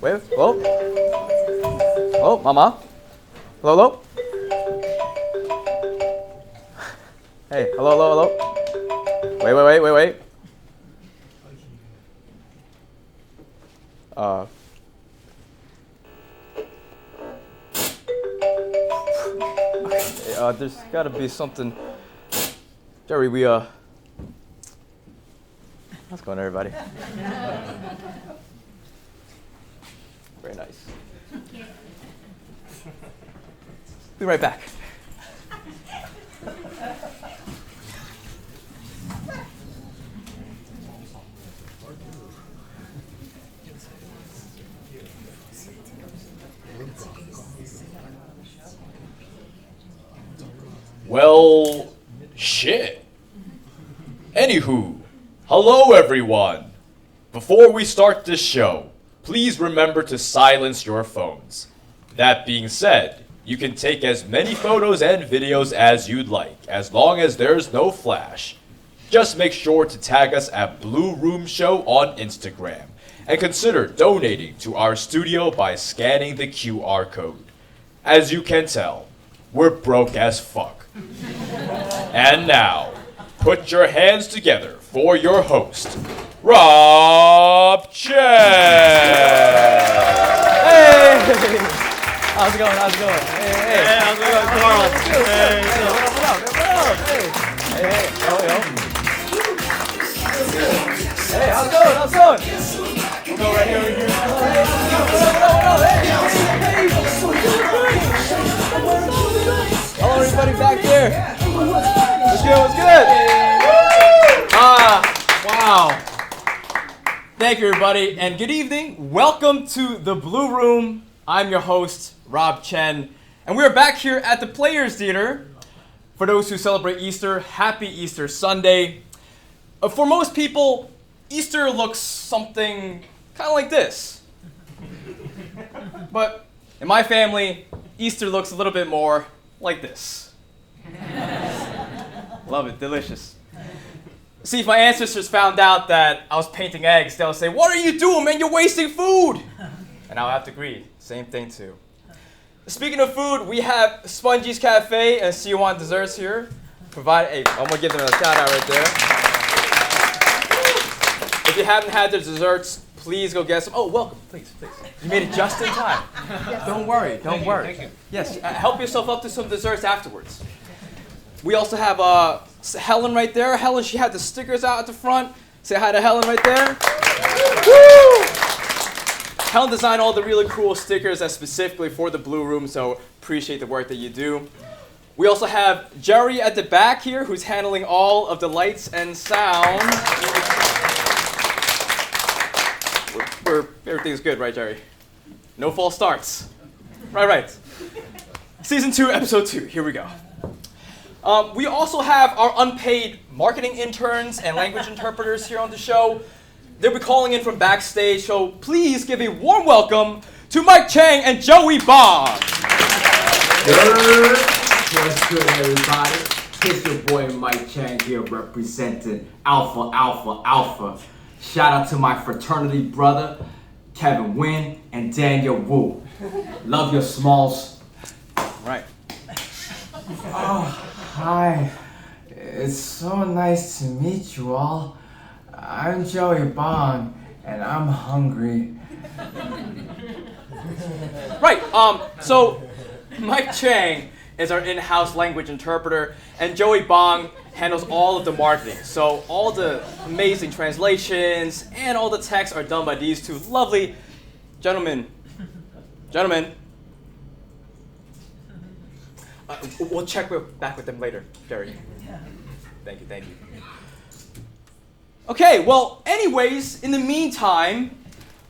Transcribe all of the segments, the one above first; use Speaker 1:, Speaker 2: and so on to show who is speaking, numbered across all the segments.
Speaker 1: Wait, hello? Hello, Mama? Hello, hello? Hey, hello, hello, hello? Wait. There's gotta be something. Jerry, how's it going, everybody? Very nice. Be right back.
Speaker 2: Well, shit. Anywho, hello everyone. Before we start this show, please remember to silence your phones. That being said, you can take as many photos and videos as you'd like, as long as there's no flash. Just make sure to tag us at Blu Room Show on Instagram, and consider donating to our studio by scanning the QR code. As you can tell, we're broke as fuck. And now, put your hands together for your host, Rob Chen.
Speaker 1: Hey! How's it going? Hey.
Speaker 3: Hey, how's it going, Carl? Hey,
Speaker 1: Hey, how's it going?
Speaker 3: We'll go right here.
Speaker 1: Hello, everybody back there. What's good? Wow. Thank you, everybody, and good evening. Welcome to the Blu Room. I'm your host, Rob Chen, and we're back here at the Players Theater. For those who celebrate Easter, happy Easter Sunday. For most people, Easter looks something kind of like this. But in my family, Easter looks a little bit more like this. Love it, delicious. See, if my ancestors found out that I was painting eggs, they'll say, "What are you doing, man? You're wasting food!" And I'll have to agree, same thing too. Speaking of food, we have Spongies Cafe and C1 Desserts here. I'm gonna give them a shout out right there. If you haven't had their desserts, please go get some. Oh, welcome, please. You made it just in time. Yes. Don't worry. Thank you. Yes, help yourself up to some desserts afterwards. We also have Helen right there. Helen, she had the stickers out at the front. Say hi to Helen right there. Woo! Helen designed all the really cool stickers that's specifically for the Blu Room, so appreciate the work that you do. We also have Jerry at the back here, who's handling all of the lights and sound. Everything's good, right, Jerry? No false starts. Right. Season 2, Episode 2. Here we go. We also have our unpaid marketing interns and language interpreters here on the show. They'll be calling in from backstage, so please give a warm welcome to Mike Chang and Joey Bong.
Speaker 4: What's good, everybody? It's your boy Mike Chang here representing Alpha. Shout out to my fraternity brother, Kevin Wynn and Daniel Wu. Love your smalls.
Speaker 1: Right.
Speaker 5: Oh, hi. It's so nice to meet you all. I'm Joey Bong, and I'm hungry.
Speaker 1: Right, so Mike Chang is our in-house language interpreter, and Joey Bong handles all of the marketing. So all the amazing translations and all the text are done by these two lovely gentlemen. We'll check back with them later, Jerry. Thank you. Okay, well, anyways, in the meantime,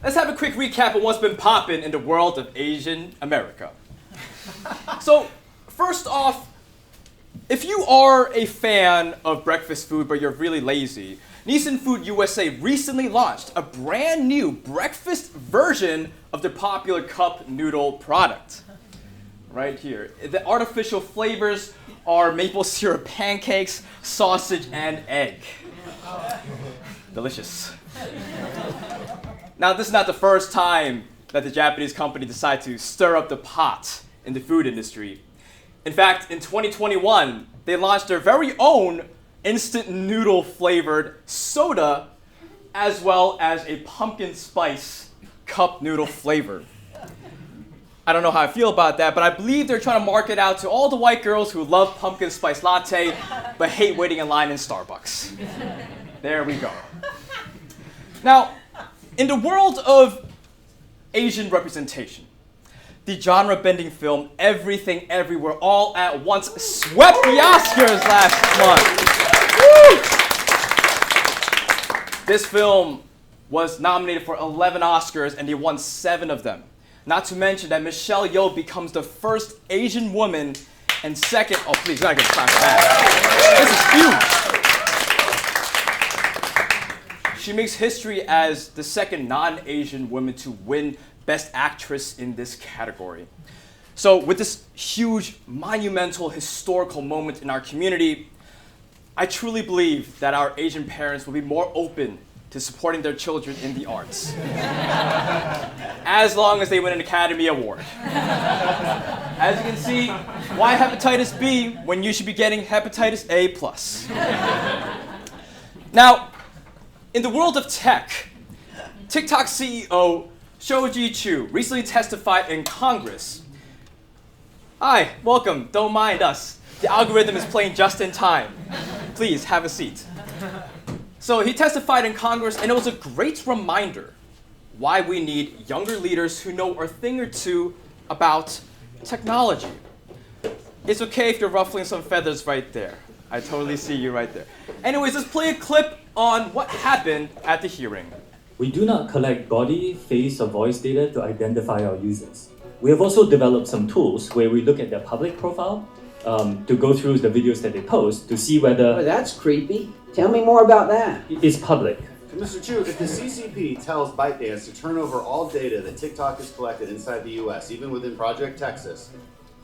Speaker 1: let's have a quick recap of what's been popping in the world of Asian America. So, first off, if you are a fan of breakfast food but you're really lazy, Nissan Food USA recently launched a brand new breakfast version of the popular cup noodle product. Right here. The artificial flavors are maple syrup pancakes, sausage, and egg. Delicious. Now, this is not the first time that the Japanese company decided to stir up the pot in the food industry. In fact, in 2021, they launched their very own instant noodle flavored soda, as well as a pumpkin spice cup noodle flavor. I don't know how I feel about that, but I believe they're trying to market out to all the white girls who love pumpkin spice latte, but hate waiting in line in Starbucks. There we go. Now, in the world of Asian representation, the genre-bending film Everything Everywhere All at Once swept the Oscars last month. This film was nominated for 11 Oscars and they won 7 of them. Not to mention that Michelle Yeoh becomes the first Asian woman and second, oh please, gotta get a clap for that. This is huge. She makes history as the second non-Asian woman to win Best Actress in this category. So with this huge, monumental, historical moment in our community, I truly believe that our Asian parents will be more open to supporting their children in the arts. As long as they win an Academy Award. As you can see, why hepatitis B when you should be getting hepatitis A+. Now, in the world of tech, TikTok CEO Shoji Chu recently testified in Congress. Hi, welcome, don't mind us. The algorithm is playing just in time. Please, have a seat. So he testified in Congress, and it was a great reminder why we need younger leaders who know a thing or two about technology. It's okay if you're ruffling some feathers right there. I totally see you right there. Anyways, let's play a clip on what happened at the hearing.
Speaker 6: We do not collect body, face, or voice data to identify our users. We have also developed some tools where we look at their public profile to go through the videos that they post to see whether
Speaker 7: Oh, that's creepy. Tell me more about that.
Speaker 6: it's public.
Speaker 8: Mr. Chu, if the CCP tells ByteDance to turn over all data that TikTok has collected inside the US, even within Project Texas,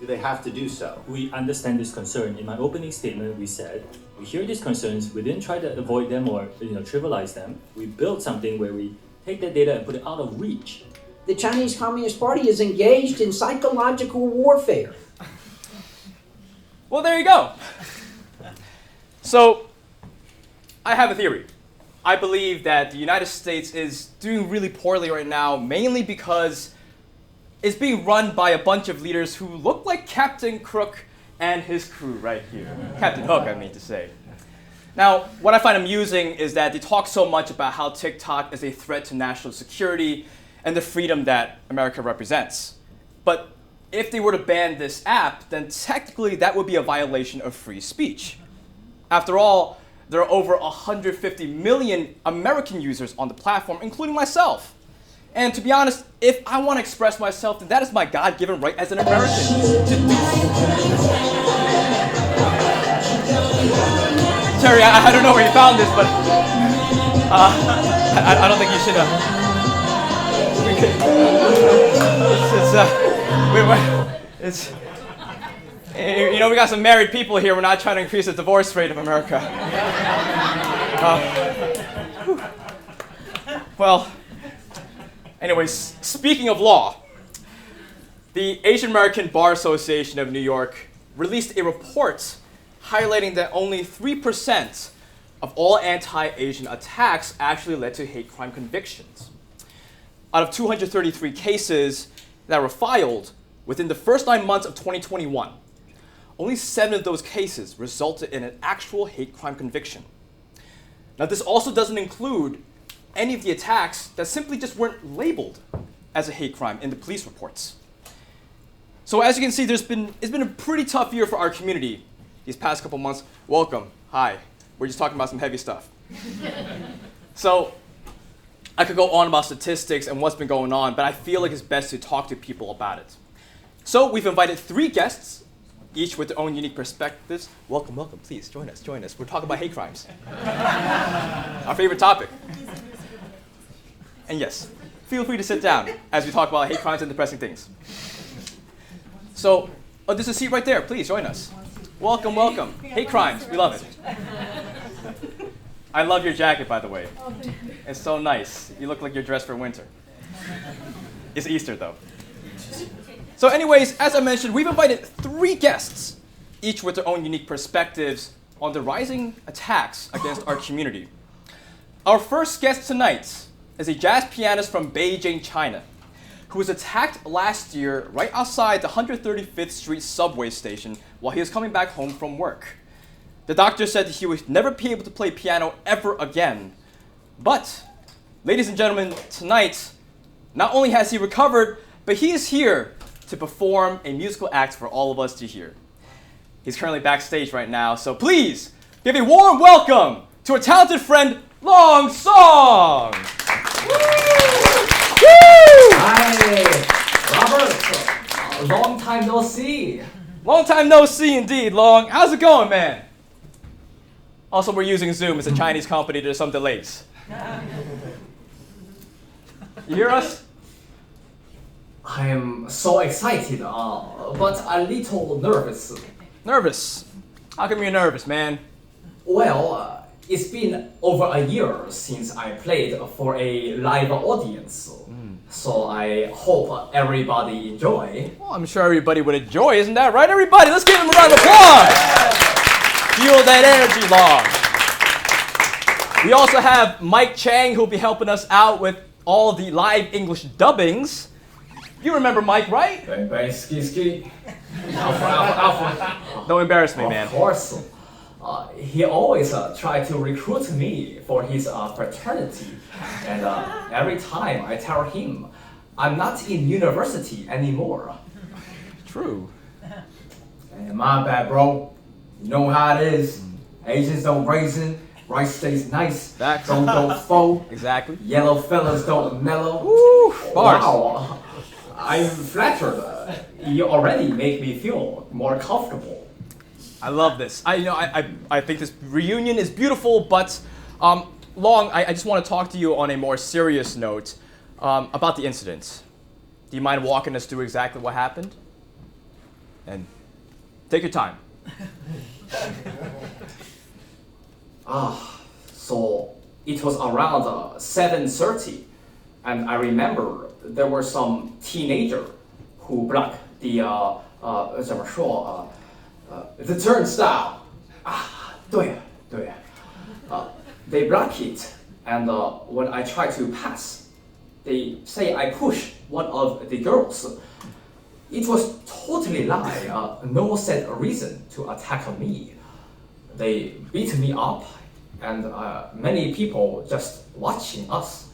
Speaker 8: do they have to do so?
Speaker 6: We understand this concern. In my opening statement, we said we hear these concerns. We didn't try to avoid them or trivialize them. We built something where we take that data and put it out of reach.
Speaker 7: The Chinese Communist Party is engaged in psychological warfare.
Speaker 1: Well, there you go. So, I have a theory. I believe that the United States is doing really poorly right now, mainly because it's being run by a bunch of leaders who look like Captain Crook and his crew right here. Captain Hook, I mean to say. Now, what I find amusing is that they talk so much about how TikTok is a threat to national security and the freedom that America represents. But if they were to ban this app, then technically that would be a violation of free speech. After all, there are over 150 million American users on the platform, including myself. And to be honest, if I want to express myself, then that is my God-given right as an American to do. Terry, I don't know where you found this, but I don't think you should. It's we got some married people here. We're not trying to increase the divorce rate of America. Well, anyways, speaking of law, the Asian American Bar Association of New York released a report highlighting that only 3% of all anti-Asian attacks actually led to hate crime convictions. Out of 233 cases that were filed within the first 9 months of 2021, only 7 of those cases resulted in an actual hate crime conviction. Now, this also doesn't include any of the attacks that simply just weren't labeled as a hate crime in the police reports. So as you can see, it's been a pretty tough year for our community these past couple months. Welcome. Hi. We're just talking about some heavy stuff. So I could go on about statistics and what's been going on, but I feel like it's best to talk to people about it. So we've invited 3 guests, each with their own unique perspectives. Welcome, welcome. Please join us. We're talking about hate crimes. Our favorite topic. And yes, feel free to sit down as we talk about hate crimes and depressing things. So, there's a seat right there. Please join us. Welcome, welcome. Hate crimes. We love it. I love your jacket, by the way. It's so nice. You look like you're dressed for winter. It's Easter, though. So anyways, as I mentioned, we've invited 3 guests, each with their own unique perspectives on the rising attacks against our community. Our first guest tonight is a jazz pianist from Beijing, China, who was attacked last year right outside the 135th Street subway station while he was coming back home from work. The doctor said that he would never be able to play piano ever again. But, ladies and gentlemen, tonight, not only has he recovered, but he is here to perform a musical act for all of us to hear. He's currently backstage right now, so please give a warm welcome to our talented friend, Long Song!
Speaker 5: Hi, Robert. Long time no see.
Speaker 1: Long time no see indeed, Long. How's it going, man? Also, we're using Zoom. It's a Chinese company. There's some delays. You hear us?
Speaker 5: I'm so excited, but a little nervous.
Speaker 1: Nervous? How come you're nervous, man?
Speaker 5: Well, it's been over a year since I played for a live audience, so I hope everybody enjoy.
Speaker 1: Well, I'm sure everybody would enjoy, isn't that right, everybody? Let's give them a round of applause! Fuel that energy, Long. We also have Mike Chang, who'll be helping us out with all the live English dubbings. You remember Mike, right?
Speaker 5: Bang, bang, ski, ski. Alpha, alpha, alpha.
Speaker 1: Don't embarrass me, man.
Speaker 5: Of course. He always tried to recruit me for his fraternity. And every time I tell him, I'm not in university anymore.
Speaker 1: True.
Speaker 5: And my bad, bro. You know how it is. Asians don't raisin. Rice stays nice.
Speaker 1: Facts.
Speaker 5: Don't go faux.
Speaker 1: Exactly.
Speaker 5: Yellow fellas don't mellow.
Speaker 1: Woo! Bars.
Speaker 5: Wow. I'm flattered. You already make me feel more comfortable.
Speaker 1: I love this. I think this reunion is beautiful, but Long, I just want to talk to you on a more serious note about the incident. Do you mind walking us through exactly what happened? And take your time.
Speaker 5: So it was around 7:30, and I remember there were some teenager who blocked the 怎么说the turnstile. 对 they block it, and when I try to pass, they say I push one of the girls. It was totally lie. No said a reason to attack me. They beat me up, and many people just watching us.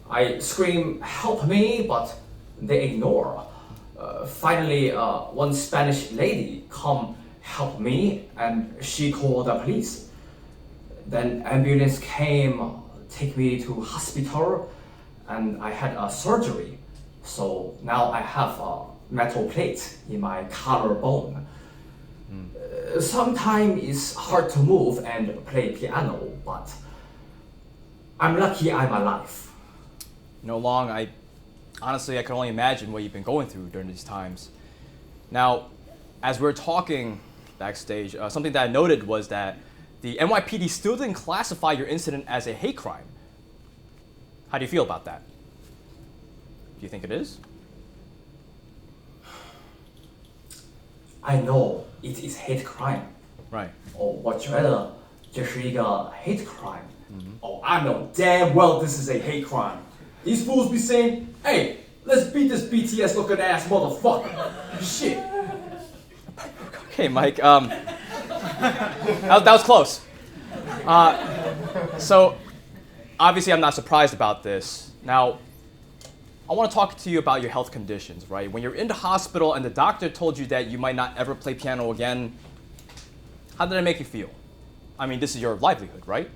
Speaker 5: I scream, help me, but they ignore. Finally, one Spanish lady come help me, and she called the police. Then ambulance came, take me to hospital, and I had a surgery. So now I have a metal plate in my collarbone. Sometimes it's hard to move and play piano, but I'm lucky I'm alive.
Speaker 1: Long, honestly, I can only imagine what you've been going through during these times. Now, as we're talking backstage, something that I noted was that the NYPD still didn't classify your incident as a hate crime. How do you feel about that? Do you think it is?
Speaker 5: I know it is hate crime.
Speaker 1: Right.
Speaker 5: 我觉得这是一个 hate crime. I know damn well this is a hate crime. These fools be saying, hey, let's beat this BTS looking ass motherfucker. Shit.
Speaker 1: Okay, Mike. That was close. So, obviously, I'm not surprised about this. Now, I want to talk to you about your health conditions, right? When you're in the hospital and the doctor told you that you might not ever play piano again, how did it make you feel? I mean, this is your livelihood, right?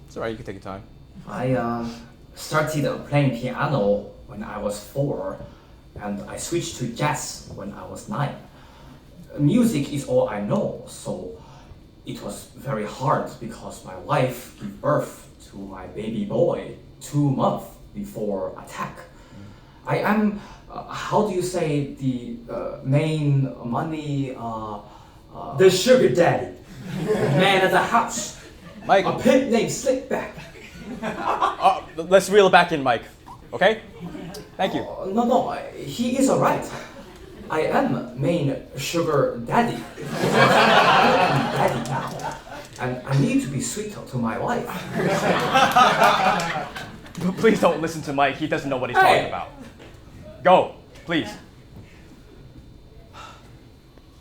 Speaker 1: It's all right, you can take your time.
Speaker 5: I started playing piano when I was 4, and I switched to jazz when I was 9. Music is all I know, so it was very hard because my wife gave birth to my baby boy 2 months before attack. I am, how do you say, the main money, the sugar daddy, man of the house.
Speaker 1: Mike.
Speaker 5: A pimp named Slickback.
Speaker 1: Let's reel it back in, Mike. Okay? Thank you.
Speaker 5: No, he is alright. I am main sugar daddy. I am daddy now. And I need to be sweeter to my wife.
Speaker 1: Please don't listen to Mike. He doesn't know what he's talking about. Go, please.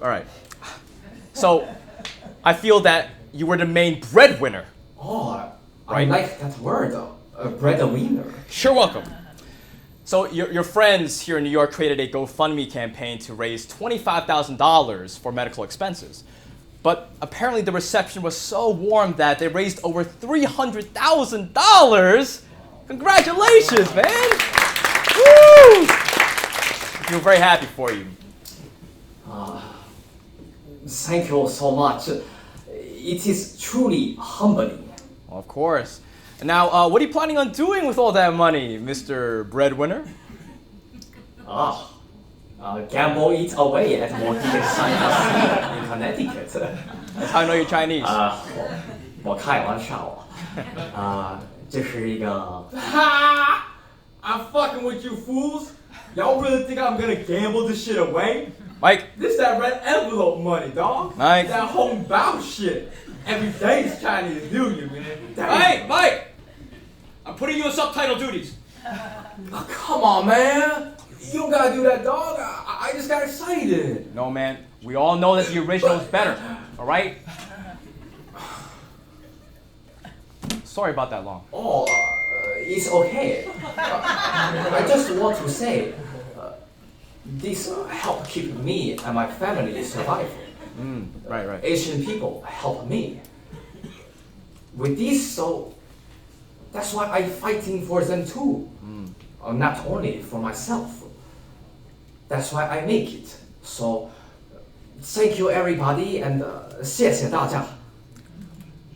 Speaker 1: All right. So, I feel that you were the main breadwinner.
Speaker 5: Oh, I
Speaker 1: Right.
Speaker 5: like that word, breadwinner.
Speaker 1: Sure, welcome. So your friends here in New York created a GoFundMe campaign to raise $25,000 for medical expenses. But apparently the reception was so warm that they raised over $300,000. Congratulations, man! Woo! I feel very happy for you.
Speaker 5: Thank you so much. It is truly humbling.
Speaker 1: Of course. Now, what are you planning on doing with all that money, Mr. Breadwinner?
Speaker 5: Gamble it away at Morgan Science in Connecticut.
Speaker 1: That's how I know you're Chinese.
Speaker 5: 我开玩笑。这是一个
Speaker 4: Ha! I'm fucking with you fools. Y'all really think I'm gonna gamble this shit away?
Speaker 1: Mike.
Speaker 4: This that red envelope money, dog.
Speaker 1: Mike.
Speaker 4: That home bow shit. Every day's Chinese New Year, man.
Speaker 1: Hey, Mike! I'm putting you on subtitle duties.
Speaker 4: Come on, man. You don't gotta do that, dog. I just got excited.
Speaker 1: No, man. We all know that the original is better. All right? Sorry about that long.
Speaker 5: Oh, it's okay. I just want to say, this helped keep me and my family surviving.
Speaker 1: Right.
Speaker 5: Asian people help me. With this, so that's why I'm fighting for them too. Not only for myself. That's why I make it. So, thank you everybody and 谢谢大家.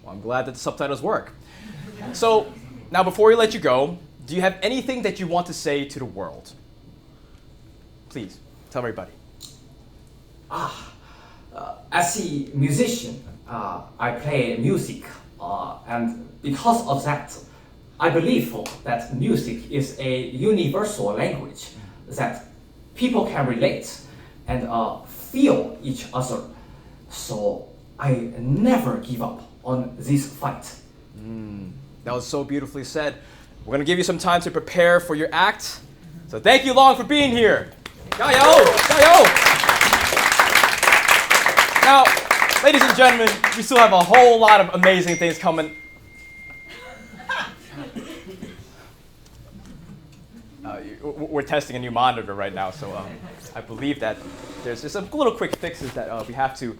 Speaker 1: Well, I'm glad that the subtitles work. So, now before we let you go, do you have anything that you want to say to the world? Please, tell everybody.
Speaker 5: As a musician, I play music, and because of that, I believe that music is a universal language that people can relate and feel each other. So I never give up on this fight.
Speaker 1: That was so beautifully said. We're going to give you some time to prepare for your act. So thank you, Long, for being here. 加油! 加油! Now, ladies and gentlemen, we still have a whole lot of amazing things coming. We're testing a new monitor right now, so I believe that there's just some little quick fixes that we have to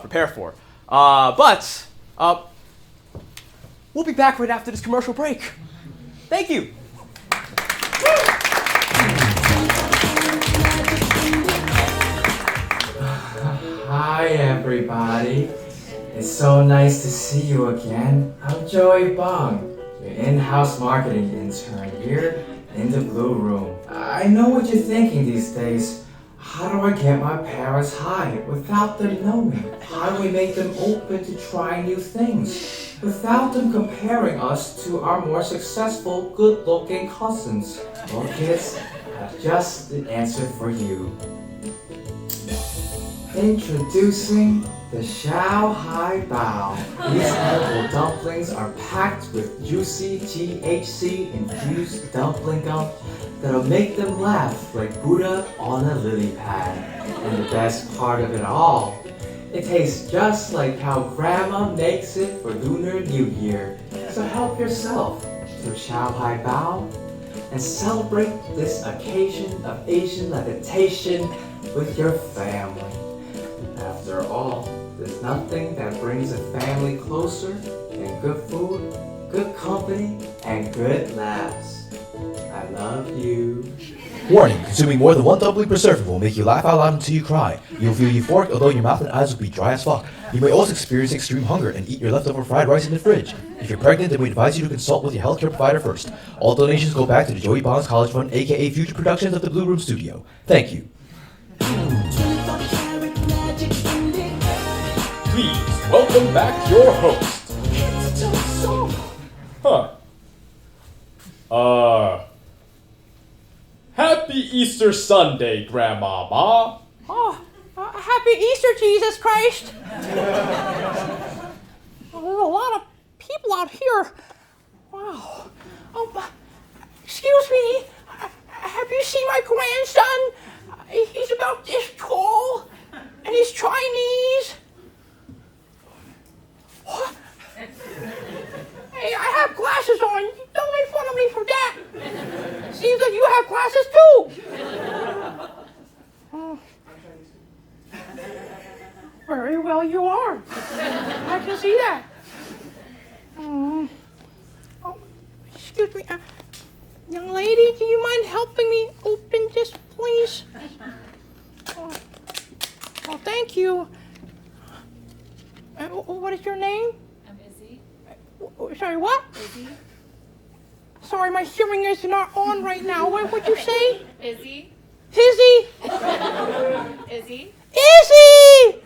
Speaker 1: prepare for. But we'll be back right after this commercial break. Thank you.
Speaker 4: Hi everybody. It's so nice to see you again. I'm Joey Bong, your in-house marketing intern here in the Blu Room. I know what you're thinking these days. How do I get my parents high without them knowing? How do we make them open to trying new things without them comparing us to our more successful, good-looking cousins? Well, kids, I have just the answer for you. Introducing the Hao-Wei Bao. These edible dumplings are packed with juicy THC-infused dumpling gum that'll make them laugh like Buddha on a lily pad. And the best part of it all, it tastes just like how Grandma makes it for Lunar New Year. So help yourself to Hao-Wei Bao and celebrate this occasion of Asian levitation with your family. After all, there's nothing that brings a family closer than good food, good company, and good laughs. I love you.
Speaker 9: Warning, consuming more than one dumpling per serving will make you laugh out loud until you cry. You'll feel euphoric, although your mouth and eyes will be dry as fuck. You may also experience extreme hunger and eat your leftover fried rice in the fridge. If you're pregnant, then we advise you to consult with your healthcare provider first. All donations go back to the Joey Bonds College Fund, aka Future Productions of the Blu Room Studio. Thank you.
Speaker 2: Please welcome back your host, Happy Easter Sunday, Grandmama.
Speaker 10: Oh, happy Easter, Jesus Christ. Well, there's a lot of people out here. Wow. Oh, excuse me. Have you seen my grandson? He's about this tall, and he's Chinese. What? Hey, I have glasses on. Don't make fun of me for that. Seems like you have glasses too. Very well you are. I can see that. Oh, excuse me. Young lady, do you mind helping me open this, please? Oh, thank you. What is your name?
Speaker 11: I'm Izzy.
Speaker 10: Sorry, what?
Speaker 11: Izzy.
Speaker 10: Sorry, my hearing is not on right now. What would you say?
Speaker 11: Izzy.
Speaker 10: Izzy?
Speaker 11: Izzy.
Speaker 10: Izzy!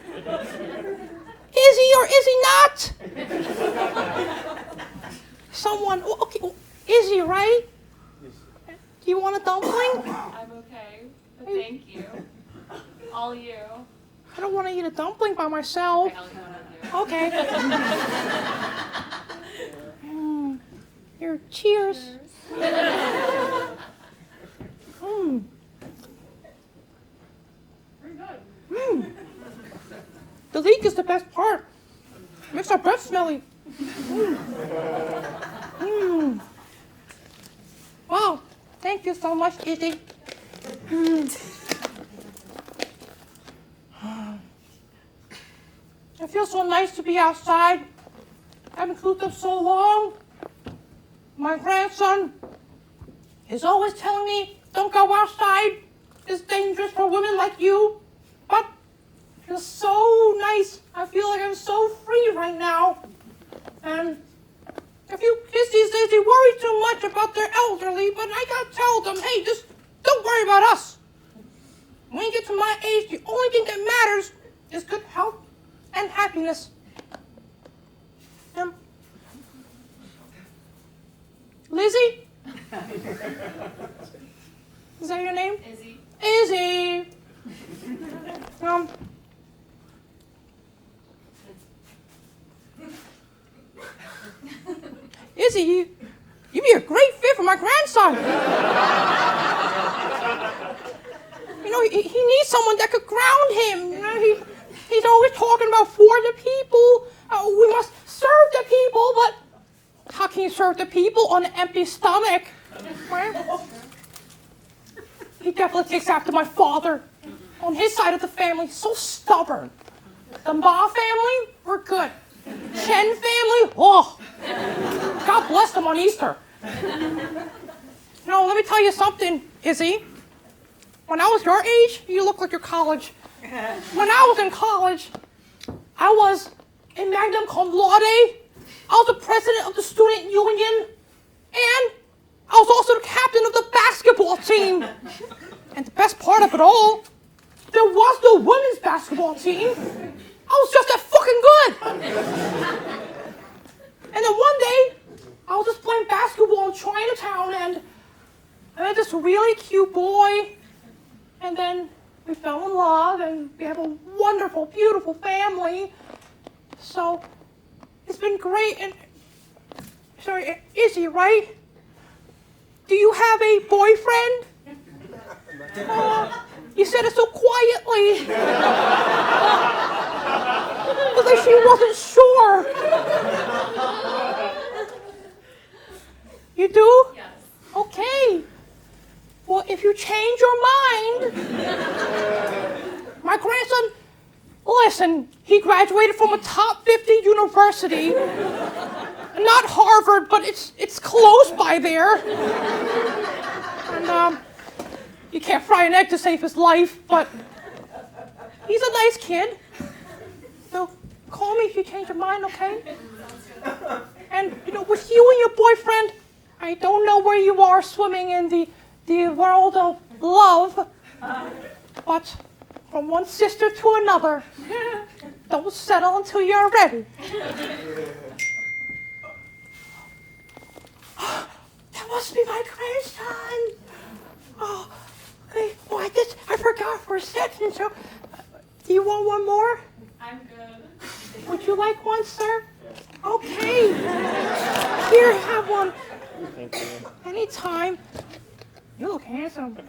Speaker 10: Izzy or Izzy not? Someone, okay, Izzy, right? Do you want a dumpling?
Speaker 11: I'm okay, but thank you. All you.
Speaker 10: I don't want to eat a dumpling by myself. Okay. Here, cheers. The leek is the best part. Makes our breath smelly. Wow, thank you so much, Izzy. It feels so nice to be outside. I haven't cooped up so long. My grandson is always telling me, don't go outside. It's dangerous for women like you. But it feels so nice. I feel like I'm so free right now. And if you kids these days, they worry too much about their elderly, but I gotta tell them, hey, just don't worry about us. When you get to my age, the only thing that matters is good health and happiness. Lizzie? Is that your name?
Speaker 11: Izzy.
Speaker 10: Izzy. Izzy, you'd be a great fit for my grandson. You know, he needs someone that could ground him. You know, he's always talking about for the people. We must serve the people, but how can you serve the people on an empty stomach? Right? He definitely takes after my father. On his side of the family, so stubborn. The Ma family, we're good. Chen family, oh, God bless them on Easter. You know, let me tell you something, Izzy. When I was your age, you look like you're college. When I was in college, I was a magna cum laude. I was the president of the student union, and I was also the captain of the basketball team. And the best part of it all, there was no women's basketball team. I was just that fucking good. And then one day, I was just playing basketball in Chinatown, and I met this really cute boy. And then we fell in love, and we have a wonderful, beautiful family. So it's been great. And sorry, Izzy, right? Do you have a boyfriend? You said it so quietly. But like she wasn't sure. You do?
Speaker 11: Yes.
Speaker 10: Okay. Well, if you change your mind, my grandson, listen, he graduated from a top 50 university. Not Harvard, but it's close by there. And you can't fry an egg to save his life, but he's a nice kid. So call me if you change your mind, okay? And you know, with you and your boyfriend, I don't know where you are swimming in the world of love, but from one sister to another, don't settle until you're ready. That must be my grandson. Oh, hey, oh, I forgot for a second. So, do you want one more?
Speaker 11: I'm good.
Speaker 10: Would you like one, sir? Okay. Here, have one.
Speaker 3: Thank you.
Speaker 10: Anytime. You look handsome. If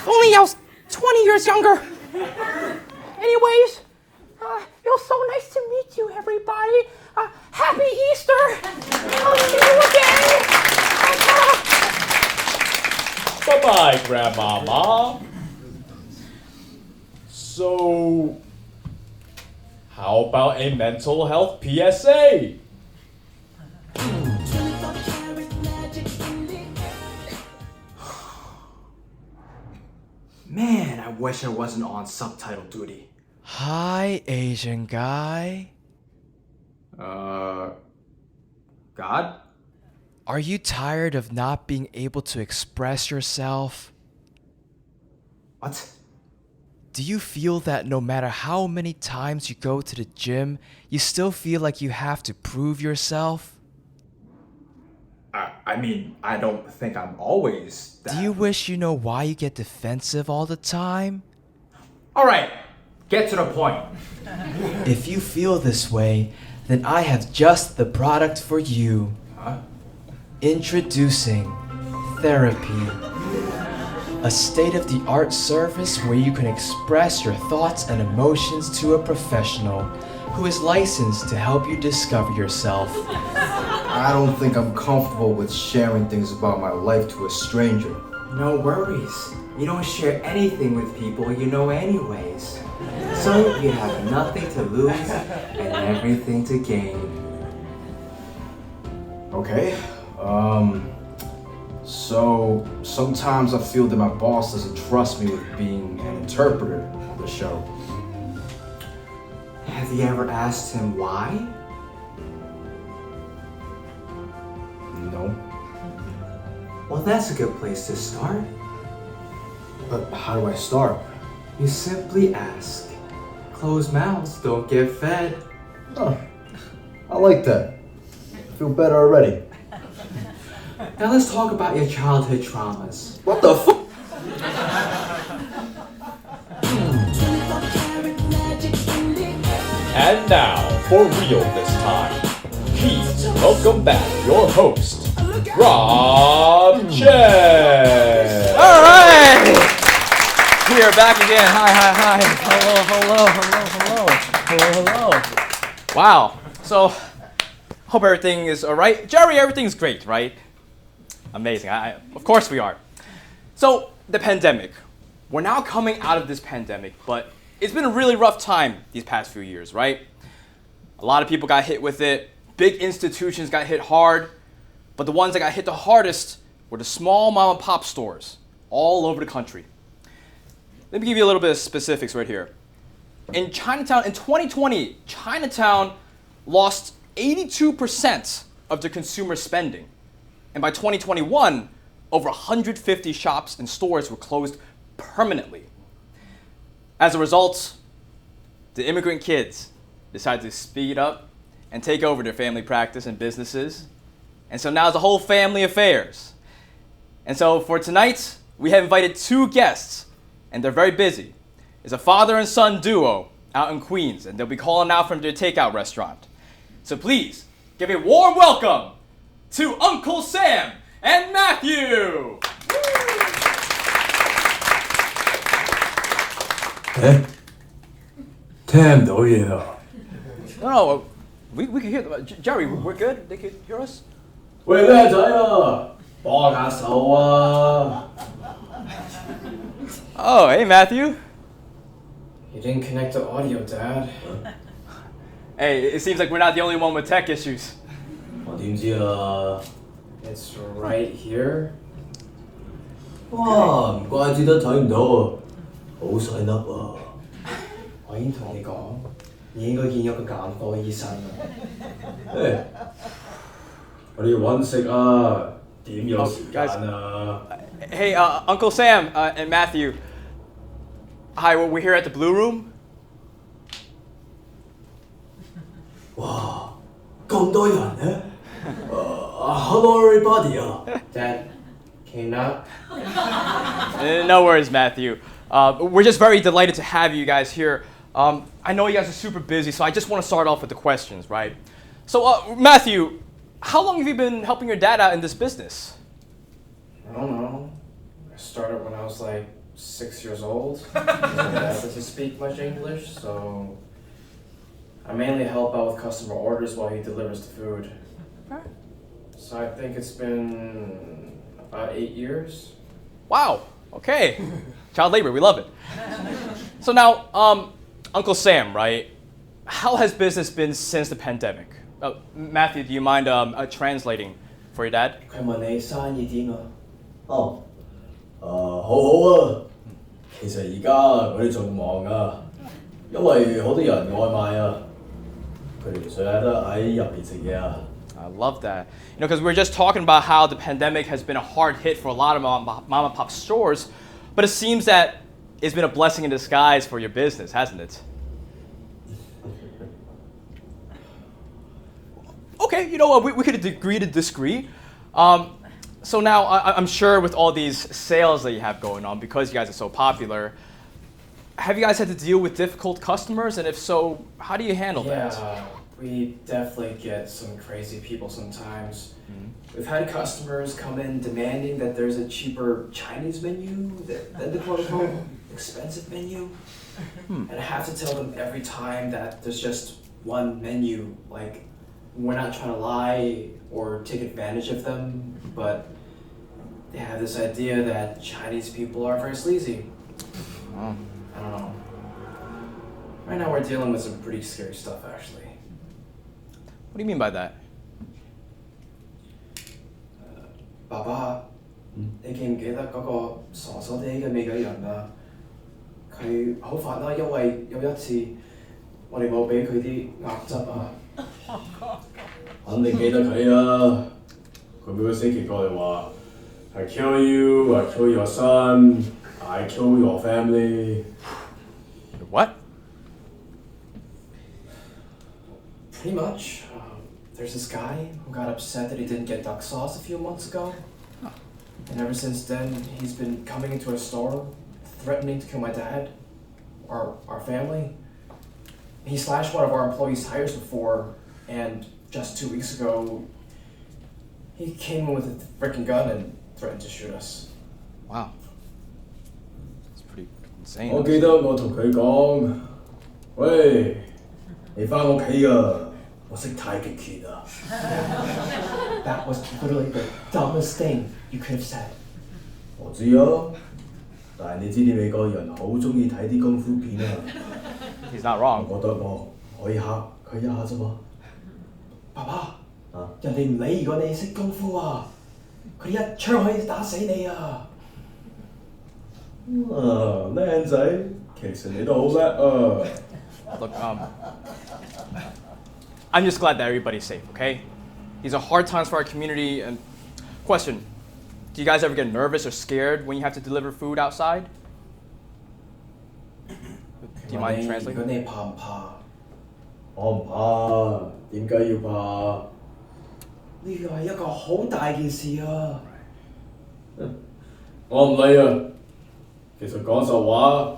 Speaker 10: only I was 20 years younger. Anyways, it was so nice to meet you, everybody. Happy Easter. I'll see you again.
Speaker 2: Bye-bye, Grandmama. So, how about a mental health PSA?
Speaker 4: Man, I wish I wasn't on subtitle duty.
Speaker 9: Hi, Asian guy.
Speaker 4: God?
Speaker 9: Are you tired of not being able to express yourself?
Speaker 4: What?
Speaker 9: Do you feel that no matter how many times you go to the gym, you still feel like you have to prove yourself?
Speaker 4: I mean, I don't think I'm always that.
Speaker 9: Do you wish you know why you get defensive all the time?
Speaker 4: Alright, get to the point.
Speaker 9: If you feel this way, then I have just the product for you.
Speaker 4: Huh?
Speaker 9: Introducing therapy. A state-of-the-art service where you can express your thoughts and emotions to a professional who is licensed to help you discover yourself.
Speaker 12: I don't think I'm comfortable with sharing things about my life to a stranger.
Speaker 4: No worries. You don't share anything with people you know anyways. So you have nothing to lose and everything to gain.
Speaker 12: Okay, so sometimes I feel that my boss doesn't trust me with being an interpreter on the show.
Speaker 4: Have you ever asked him why?
Speaker 12: No.
Speaker 4: Well, that's a good place to start.
Speaker 12: But how do I start?
Speaker 4: You simply ask. Closed mouths don't get fed.
Speaker 12: Oh, I like that. I feel better already.
Speaker 4: Now let's talk about your childhood traumas.
Speaker 12: What the fuck?
Speaker 2: And now, for real this time, please welcome back your host, Rob Chen.
Speaker 1: All right. We are back again. Hi. Hello. Wow. So, hope everything is all right. Jerry, everything's great, right? Amazing. Of course we are. So, the pandemic. We're now coming out of this pandemic, but it's been a really rough time these past few years, right? A lot of people got hit with it. Big institutions got hit hard. But the ones that got hit the hardest were the small mom and pop stores all over the country. Let me give you a little bit of specifics right here. In Chinatown, in 2020, Chinatown lost 82% of their consumer spending. And by 2021, over 150 shops and stores were closed permanently. As a result, the immigrant kids decided to speed up and take over their family practice and businesses. And so now it's a whole family affairs. And so for tonight, we have invited two guests, and they're very busy. It's a father and son duo out in Queens, and they'll be calling out from their takeout restaurant. So please, give a warm welcome to Uncle Sam and Matthew.
Speaker 12: Damn, though, yeah.
Speaker 1: No, we can hear them. Jerry, we're good? They can hear us?
Speaker 12: 喂，靚仔啊，幫下手啊！
Speaker 1: Oh, hey, Matthew.
Speaker 13: You didn't connect the audio, Dad.
Speaker 1: Hey, it seems like we're not the only one with tech issues.
Speaker 12: 我點知啊？
Speaker 13: It's right here.
Speaker 12: 哇，唔怪之得睇唔到啊，好細粒啊！
Speaker 13: 我已經同你講，你應該見一個眼科醫生啦。
Speaker 12: 誒，我哋要揾食啊，點有時間啊？
Speaker 1: Hey, Uncle Sam and Matthew. Hi, we're here at the Blu Room.
Speaker 13: 哇，咁多人嘅？Hello everybody Dad, can you not?
Speaker 1: No worries, Matthew. We're just very delighted to have you guys here. I know you guys are super busy, so I just want to start off with the questions, right? So, Matthew, how long have you been helping your dad out in this business?
Speaker 13: I don't know. I started when I was like 6 years old. My dad doesn't speak much English, so I mainly help out with customer orders while he delivers the food.
Speaker 1: Okay.
Speaker 13: So I think it's been about 8 years.
Speaker 1: Wow. Okay. Child labor, we love it. So now, Uncle Sam, right? How has business been since the pandemic? Matthew, do you mind translating for your dad?
Speaker 13: 佢問你生意點啊？
Speaker 12: 哦，好好啊。其實而家我哋仲忙啊，因為好多人外賣啊，佢哋唔想得喺入邊食嘢啊。
Speaker 1: I love that. You know, because we were just talking about how the pandemic has been a hard hit for a lot of mom and pop stores, but it seems that it's been a blessing in disguise for your business, hasn't it? Okay, you know what, we could agree to disagree. So now, I'm sure with all these sales that you have going on, because you guys are so popular, have you guys had to deal with difficult customers? And if so, how do you handle that?
Speaker 13: Yeah, we definitely get some crazy people sometimes. We've had customers come in demanding that there's a cheaper Chinese menu than the quote-unquote expensive menu. And I have to tell them every time that there's just one menu. Like, we're not trying to lie or take advantage of them, but they have this idea that Chinese people are very sleazy. I don't know. Right now we're dealing with some pretty scary stuff, actually.
Speaker 1: What do you mean by that?
Speaker 13: 爸爸，你記唔記得嗰個傻傻地嘅美國人啊？佢好煩啦，因為有一次我哋冇俾佢啲鴨汁啊。
Speaker 12: 肯定記得佢啊！佢每個星期過嚟話：I kill you, I kill your son, I kill your family.
Speaker 1: What?
Speaker 13: Pretty much. There's this guy who got upset that he didn't get duck sauce a few months ago. And ever since then, he's been coming into our store, threatening to kill my dad, our family. He slashed one of our employees' tires before, and just 2 weeks ago, he came in with a freaking gun and threatened to shoot us.
Speaker 1: Wow. It's pretty insane.
Speaker 12: 我記得我同佢講：喂，你返屋企啊！我識太極拳啊！
Speaker 13: That was literally the dumbest thing you could have said.
Speaker 12: 我知啊，但係你知啲美國人好中意睇啲功夫片啊。
Speaker 1: He's not wrong.
Speaker 12: 我覺得我可以嚇佢一下啫嘛。
Speaker 13: 爸爸，人哋唔理如果你識功夫啊，佢一槍可以打死你啊！
Speaker 12: 靚仔，其實你都好叻啊！
Speaker 1: Look, I'm just glad that everybody's safe, okay? These are hard times for our community. And question, do you guys ever get nervous or scared when you have to deliver food outside? Do you mind translating?
Speaker 13: 如果你怕唔怕？
Speaker 12: 我唔怕，點解要怕？
Speaker 13: 呢個係一個好大件事啊！
Speaker 12: 我唔理啊。其實講實話，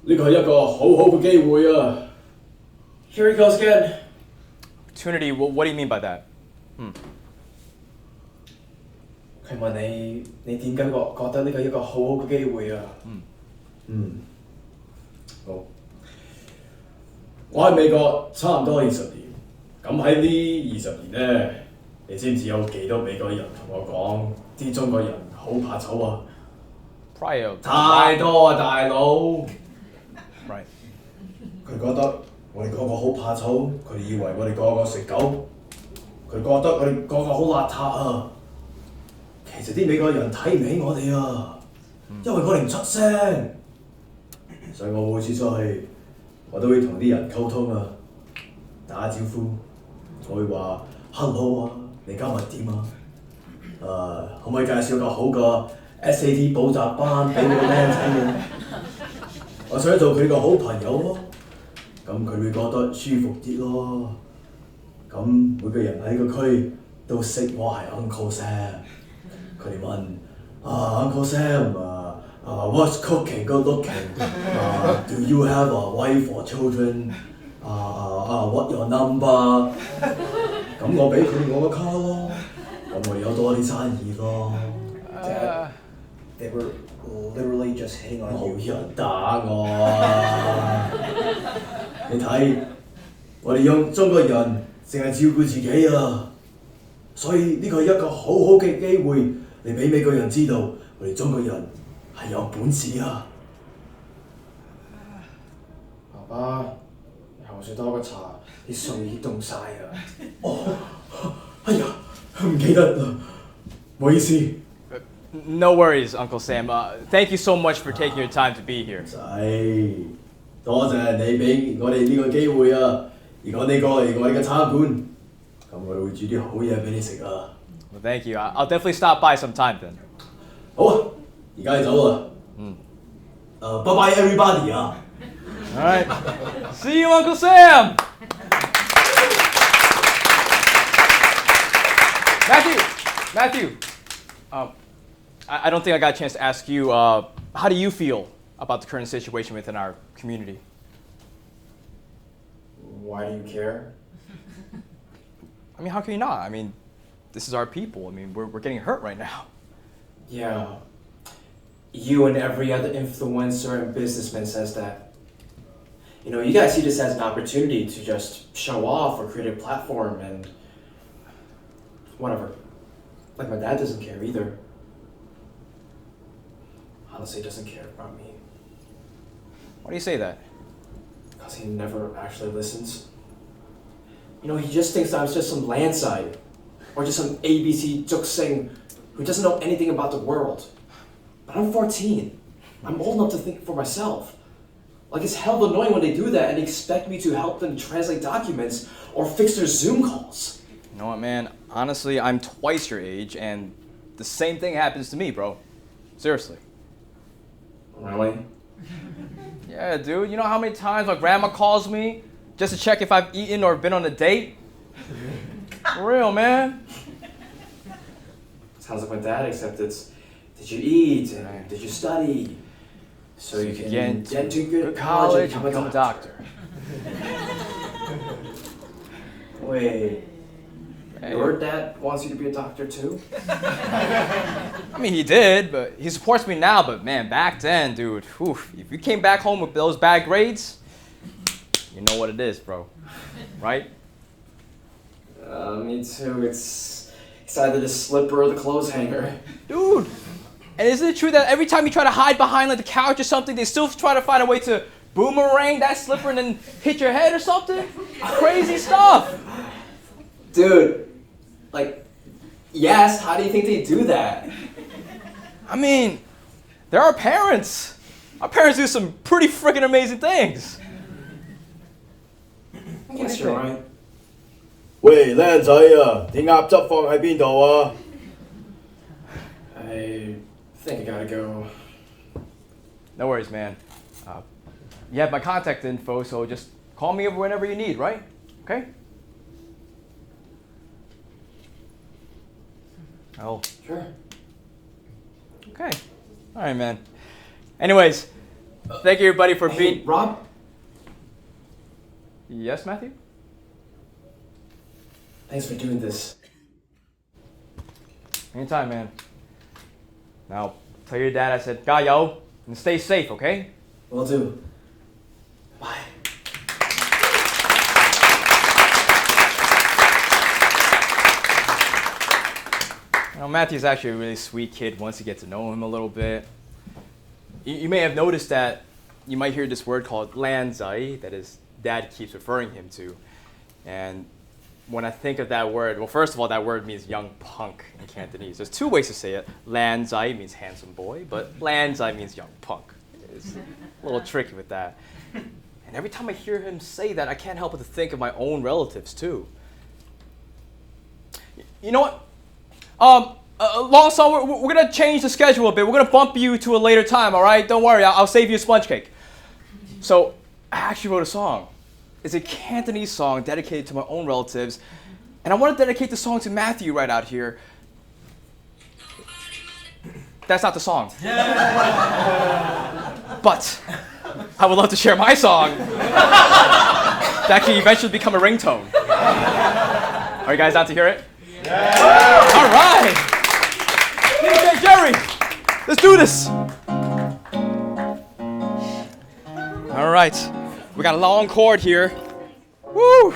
Speaker 12: 呢個係一個好好嘅機會啊。
Speaker 13: Here he goes again.
Speaker 1: Opportunity, what do you mean by that?
Speaker 13: 佢問你點解覺得呢個係一個好好嘅機會啊？
Speaker 12: 好。我喺美國差唔多20年，咁喺呢20年呢，你知唔知有幾多美國人同我講啲中國人好怕醜啊？
Speaker 1: Probably
Speaker 12: 太多啊，大佬。
Speaker 1: Right.
Speaker 12: 佢覺得我哋個個好怕醜，佢哋以為我哋個個食狗，佢覺得我哋個個好邋遢啊。其實啲美國人睇唔起我哋啊，因為我哋唔出聲。所以我每次出去，我都會同啲人溝通啊，打招呼，我會話 hello 啊，你今日點啊？可唔可以介紹個好嘅 SAT 補習班俾我僆仔啊？我想做佢個好朋友咯，咁佢會覺得舒服啲咯。咁每個人喺個區都識我係 Uncle Sam。佢哋問Uncle Sam what's cooking, good looking? Do you have a wife or children? What your number? 咁我俾佢我個卡咯，咁我有多啲生意咯。
Speaker 13: Dad, they were literally just hitting on you.
Speaker 12: 冇人打我啊！你睇，我哋中國人淨係照顧自己啊，所以呢個係一個好好嘅機會嚟俾美國人知道，我哋中國人係有本事啊！
Speaker 13: 爸爸，又想多個茶，啲餸已經凍晒啊！
Speaker 12: 哎呀，唔記得啦，唔好意思。
Speaker 1: No worries, Uncle Sam. Thank you so much for taking your time to be here.
Speaker 12: 多謝你俾我哋呢個機會啊！如果你過嚟我哋嘅餐館，咁我哋會煮啲好嘢俾你食啊！
Speaker 1: Well, thank you. I'll definitely stop by sometime then.
Speaker 12: 好啊，而家你走啦。bye bye everybody 啊！
Speaker 1: All right. See you, Uncle Sam. Matthew. I don't think I got a chance to ask you. How do you feel about the current situation within our community?
Speaker 13: Why do you care?
Speaker 1: I mean, how can you not? I mean, this is our people. I mean, we're getting hurt right now.
Speaker 13: Yeah. You and every other influencer and businessman says that. You know, you guys see this as an opportunity to just show off or create a platform and whatever. Like my dad doesn't care either. Honestly, he doesn't care about me.
Speaker 1: Why do you say that?
Speaker 13: Because he never actually listens. You know, he just thinks I'm just some landside or just some ABC juksing who doesn't know anything about the world. But I'm 14. I'm old enough to think for myself. Like, it's hell annoying when they do that and expect me to help them translate documents or fix their Zoom calls.
Speaker 1: You know what, man? Honestly, I'm twice your age, and the same thing happens to me, bro. Seriously.
Speaker 13: Really?
Speaker 1: Yeah, dude. You know how many times my grandma calls me just to check if I've eaten or been on a date? For real, man.
Speaker 13: Sounds like my dad, except it's, did you eat and did you study? So you can get into good college and become a doctor. Wait, your dad wants you to be a doctor too?
Speaker 1: I mean, he did, but he supports me now. But man, back then, dude, whew, if you came back home with those bad grades, you know what it is, bro. Right?
Speaker 13: Me too. It's either the slipper or the clothes hanger.
Speaker 1: Dude, and isn't it true that every time you try to hide behind like the couch or something, they still try to find a way to boomerang that slipper and then hit your head or something? Crazy stuff.
Speaker 13: Dude, like, yes, how do you think they do that?
Speaker 1: I mean, they're our parents. Our parents do some pretty freaking amazing things.
Speaker 13: I guess you're right.
Speaker 12: 喂，靚仔啊，啲鴨汁放喺邊度啊？
Speaker 13: I think I gotta go.
Speaker 1: No worries, man. You have my contact info, so just call me over whenever you need, right? Okay? Oh.
Speaker 13: Sure.
Speaker 1: Okay. All right, man. Anyways, thank you, everybody, for being...
Speaker 13: Rob?
Speaker 1: Yes, Matthew?
Speaker 13: Thanks for doing this.
Speaker 1: Anytime, man. Now, tell your dad I said, "Gayo," and stay safe, okay?
Speaker 13: Will do. Bye.
Speaker 1: You know, Matthew's actually a really sweet kid once you get to know him a little bit. You may have noticed that you might hear this word called lanzai that his dad keeps referring him to. And when I think of that word, well, first of all, that word means young punk in Cantonese. There's two ways to say it. Lanzai means handsome boy, but lanzai means young punk. It's a little tricky with that. And every time I hear him say that, I can't help but to think of my own relatives, too. You know what? Long song, we're going to change the schedule a bit. We're going to bump you to a later time, all right? Don't worry, I'll save you a sponge cake. So, I actually wrote a song. is a Cantonese song dedicated to my own relatives. And I want to dedicate the song to Matthew right out here. That's not the song. But I would love to share my song that can eventually become a ringtone. Are you guys down to hear it? Yeah. All right. DJ Jerry, let's do this. All right. We got a long chord here. Woo.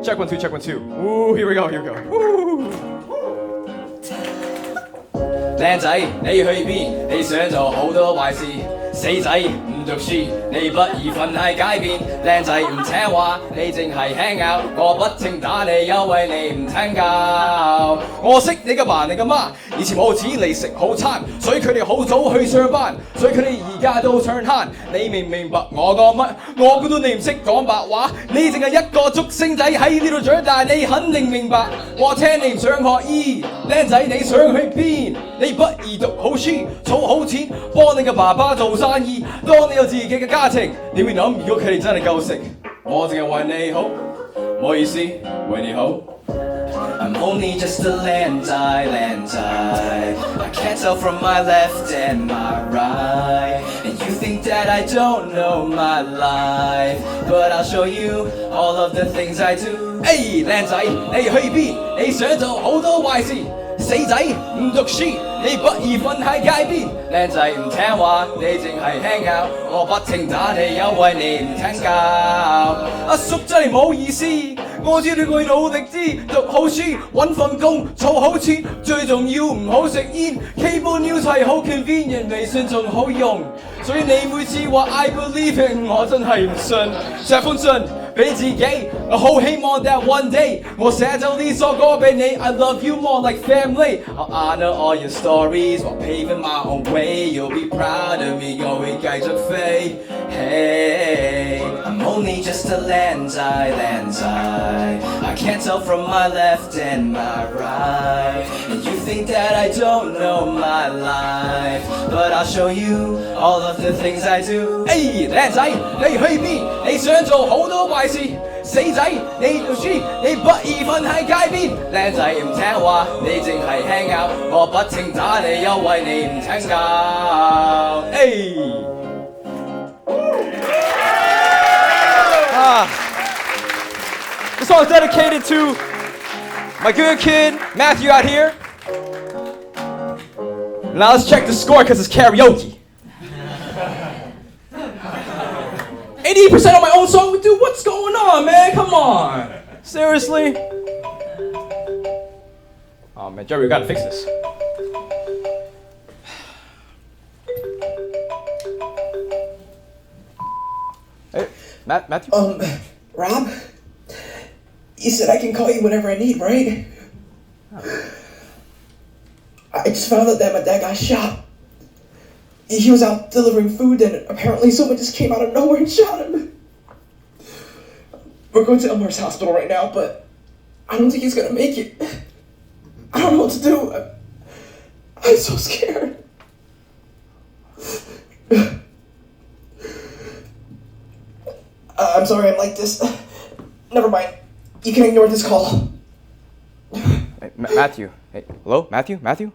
Speaker 1: Check 1 2, check 1 2. Ooh, here we go, here we go. Woo. 靚仔，你去邊？你想做好多壞事。死仔唔讀書，你不宜瞓喺街邊。靚仔唔聽話，你淨係 hang out。我不停打你，因為你唔聽教。我識你嘅爸，你嘅媽，以前冇錢嚟食好餐，所以佢哋好早去上班，所以佢哋而家都唱慳。你明唔明白我講乜？我估到你唔識講白話，你淨係一個竹升仔喺呢度長大，你肯定明白。我聽你唔想學醫，靚仔你想去邊？你不宜讀好書，儲好錢，幫你嘅爸爸做生意。當你有自己嘅家庭，你會諗如果佢哋真係夠食，我淨係為你好，唔好意思，為你好。I'm only just a 靚仔，靚仔。I can't tell from my left and my right. And you think that I don't know my life, but I'll show you all of the things I do. 誒，靚仔，你去邊？你想做好多壞事。死仔唔讀書，你不宜瞓喺街邊。靚仔唔聽話，你淨係 hang out。我不停打你，因為你唔聽教。阿叔真係冇意思，我知你會努力啲，讀好書，揾份工，儲好錢，最重要唔好食煙。Cable news 係好 convenient， 微信仲好用，所以你每次話 I believe in， 我真係唔信。寫封信俾自己，我好希望 that one day 我寫咗呢首歌俾你。I love you more like family. I'll honor all your stories while paving my own way. You'll be proud of me， 我會繼續飛。Hey, I'm only just a 靚仔，靚仔。I can't tell from my left and my right. And you think that I don't know my life, but I'll show you all of the things I do. 誒，靚仔，你去邊？你想做好多壞事。死仔，你讀書，你不宜瞓喺街邊。靚仔唔聽話，你淨係 hang out。我不停打你，因為你唔聽教。This song is dedicated to my good kid Matthew out here. Now let's check the score because it's karaoke. 80% of my own song, dude, what's going on, man? Come on. Seriously? Oh, man, Jerry, we gotta fix this. Hey, Matthew?
Speaker 14: Rob? You said I can call you whenever I need, right? I just found out that my dad got shot. He was out delivering food and apparently someone just came out of nowhere and shot him. We're going to Elmer's hospital right now, but I don't think he's gonna make it. I don't know what to do. I'm so scared. I'm sorry I'm like this. Never mind. You can ignore this call.
Speaker 1: Hey, Matthew. Hey, hello? Matthew? Matthew?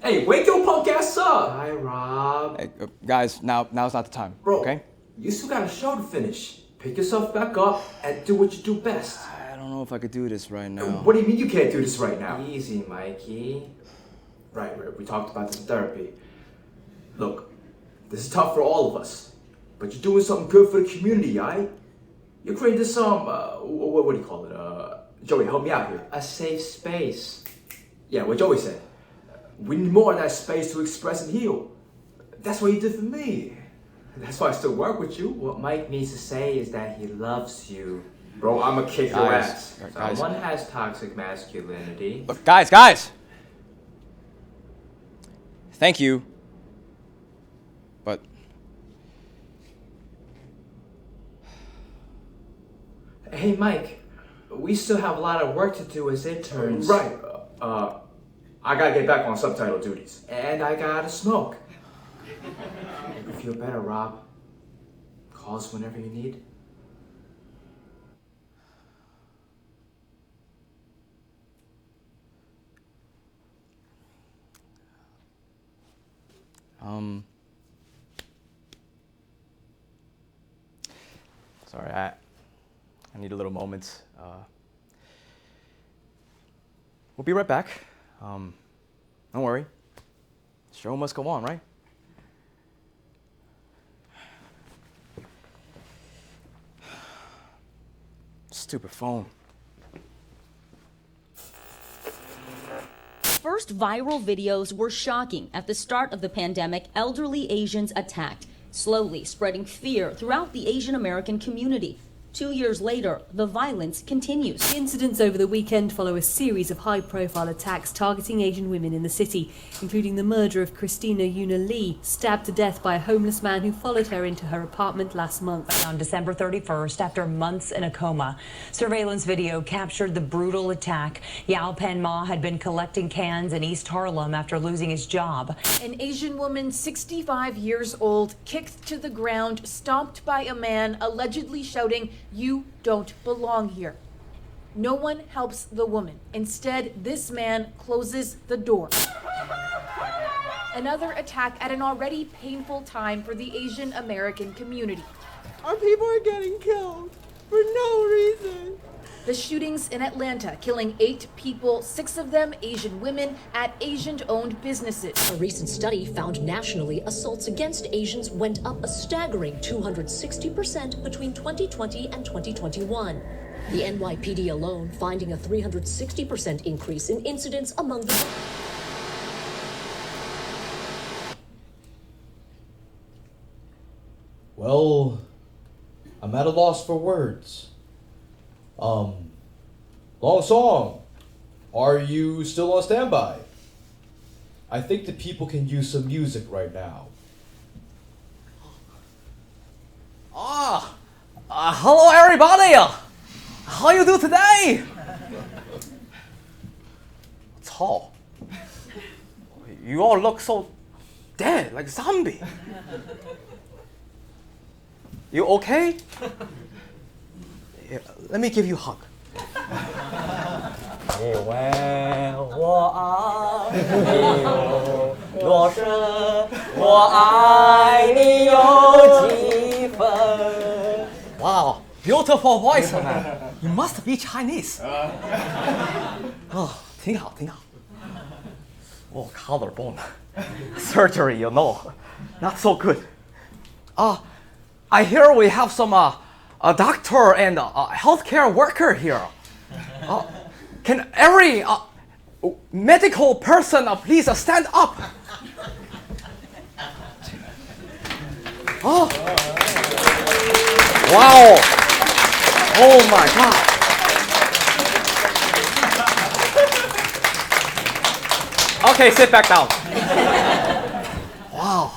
Speaker 5: Hey, wake your punk ass up! Hi, Rob.
Speaker 1: Hey, guys, now's not the time.
Speaker 5: Bro,
Speaker 1: okay?
Speaker 5: You still got a show to finish. Pick yourself back up and do what you do best.
Speaker 1: I don't know if I could do this right now.
Speaker 5: What do you mean you can't do this right now? Easy, Mikey. Right, we talked about this in therapy. Look, this is tough for all of us, but you're doing something good for the community, alright? You're creating some, what do you call it? Joey, help me out here. A safe space. Yeah, what Joey said. We need more of that space to express and heal. That's what you did for me. That's why I still work with you. What Mike needs to say is that he loves you. Bro, I'ma kick your ass. Someone has toxic masculinity.
Speaker 1: Look, guys! Thank you. But
Speaker 13: Hey, Mike, we still have a lot of work to do as interns.
Speaker 4: Right. I gotta get back on subtitle duties.
Speaker 13: And I gotta smoke. You feel better, Rob. Call us whenever you need.
Speaker 1: Sorry, I need a little moment. We'll be right back. Don't worry. The show must go on, right? Stupid phone.
Speaker 15: First viral videos were shocking. At the start of the pandemic, elderly Asians attacked, slowly spreading fear throughout the Asian American community. 2 years later, the violence continues.
Speaker 16: Incidents over the weekend follow a series of high-profile attacks targeting Asian women in the city, including the murder of Christina Yuna Lee, stabbed to death by a homeless man who followed her into her apartment last month.
Speaker 17: On December 31st, after months in a coma, surveillance video captured the brutal attack. Yao Pen Ma had been collecting cans in East Harlem after losing his job.
Speaker 18: An Asian woman, 65 years old, kicked to the ground, stomped by a man allegedly shouting, "You don't belong here." No one helps the woman. Instead, this man closes the door. Another attack at an already painful time for the Asian American community.
Speaker 19: Our people are getting killed for no reason.
Speaker 18: The shootings in Atlanta, killing 8 people, 6 of them Asian women at Asian-owned businesses.
Speaker 20: A recent study found nationally assaults against Asians went up a staggering 260% between 2020 and 2021. The NYPD alone finding a 360% increase in incidents among the...
Speaker 9: Well, I'm at a loss for words. Long song. Are you still on standby? I think the people can use some music right now.
Speaker 10: Hello everybody! How you do today? Tall. You all look so dead, like zombie. You okay? Yeah, let me give you a hug. 因为我爱你有多深，我爱你有几分。Wow, beautiful voice, man. You must be Chinese. 挺好，挺好。Oh, collarbone surgery, you know, not so good. I hear we have some a doctor and a healthcare worker here. Can every medical person please stand up? Oh. Wow. Oh my God. Okay, sit back down. Wow.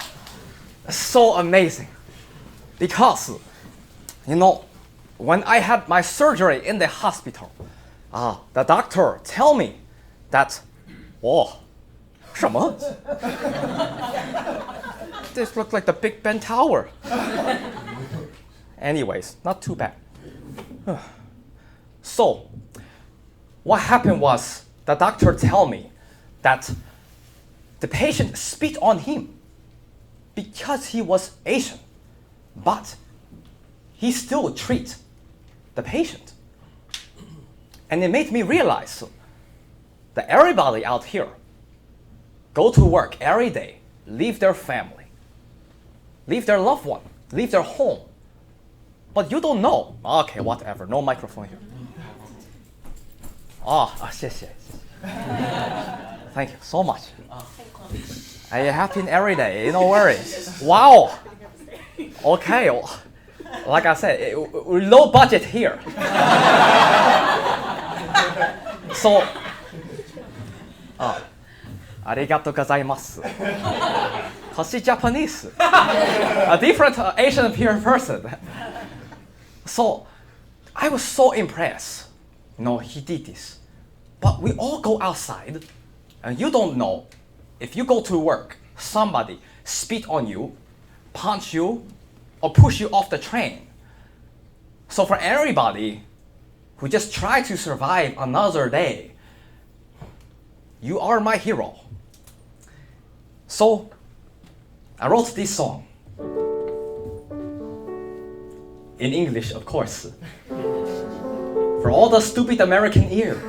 Speaker 10: So amazing. Because, you know, when I had my surgery in the hospital, the doctor tell me that, oh, 什么? This looks like the Big Ben Tower. Anyways, not too bad. So, what happened was the doctor tell me that the patient spit on him because he was Asian, but he still treat the patient. And it made me realize that everybody out here go to work every day, leave their family, leave their loved one, leave their home. But you don't know. Okay, whatever, no microphone here. Thank you so much. I happen every day, no worries. Wow. Okay, like I said, low budget here. So, ありがとうございます。Because she's Japanese. A different Asian person. So,
Speaker 1: I was so impressed. He did this. But we all go outside, and you don't know if you go to work, somebody spit on you, punch you, or push you off the train. So for everybody who just try to survive another day, you are my hero. So I wrote this song. In English, of course. For all the stupid American ear.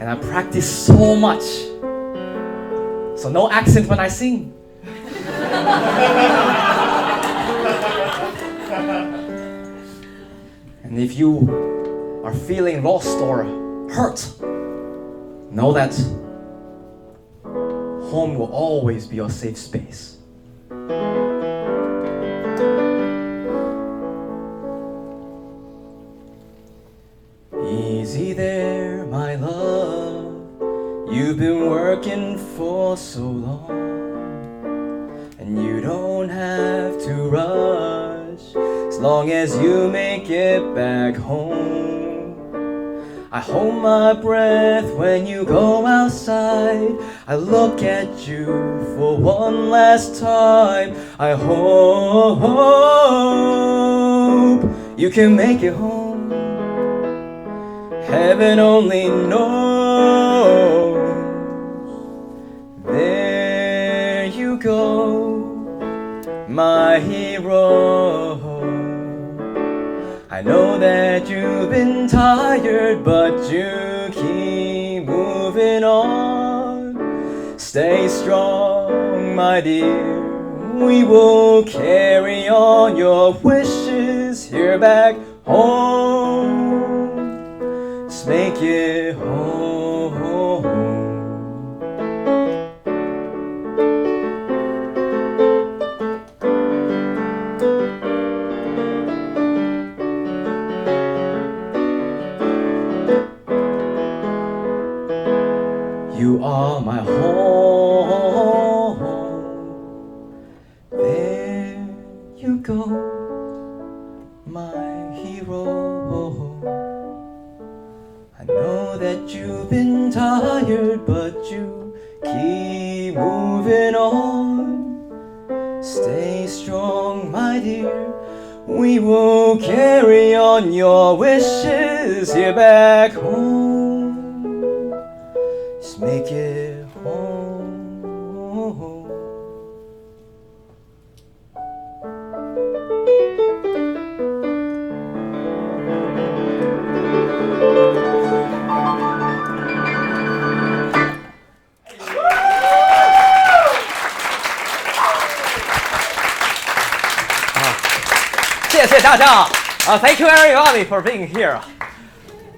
Speaker 1: And I practice so much. So no accent when I sing. And if you are feeling lost or hurt, know that home will always be your safe space. Easy there, my love. You've been working for so long, and you don't have to rush as long as you make it back home. I hold my breath when you go outside. I look at you for one last time. I hope you can make it home. Heaven only knows. There you go, my hero. I know that you've been tired, but you keep moving on. Stay strong, my dear. We will carry on your wishes here back home. Let's make it home. You are my home. There you go, my hero. I know that you've been tired, but you keep moving on. Stay strong, my dear. We will carry on your wishes here back home. Let's make it home. Thank you everybody for being here.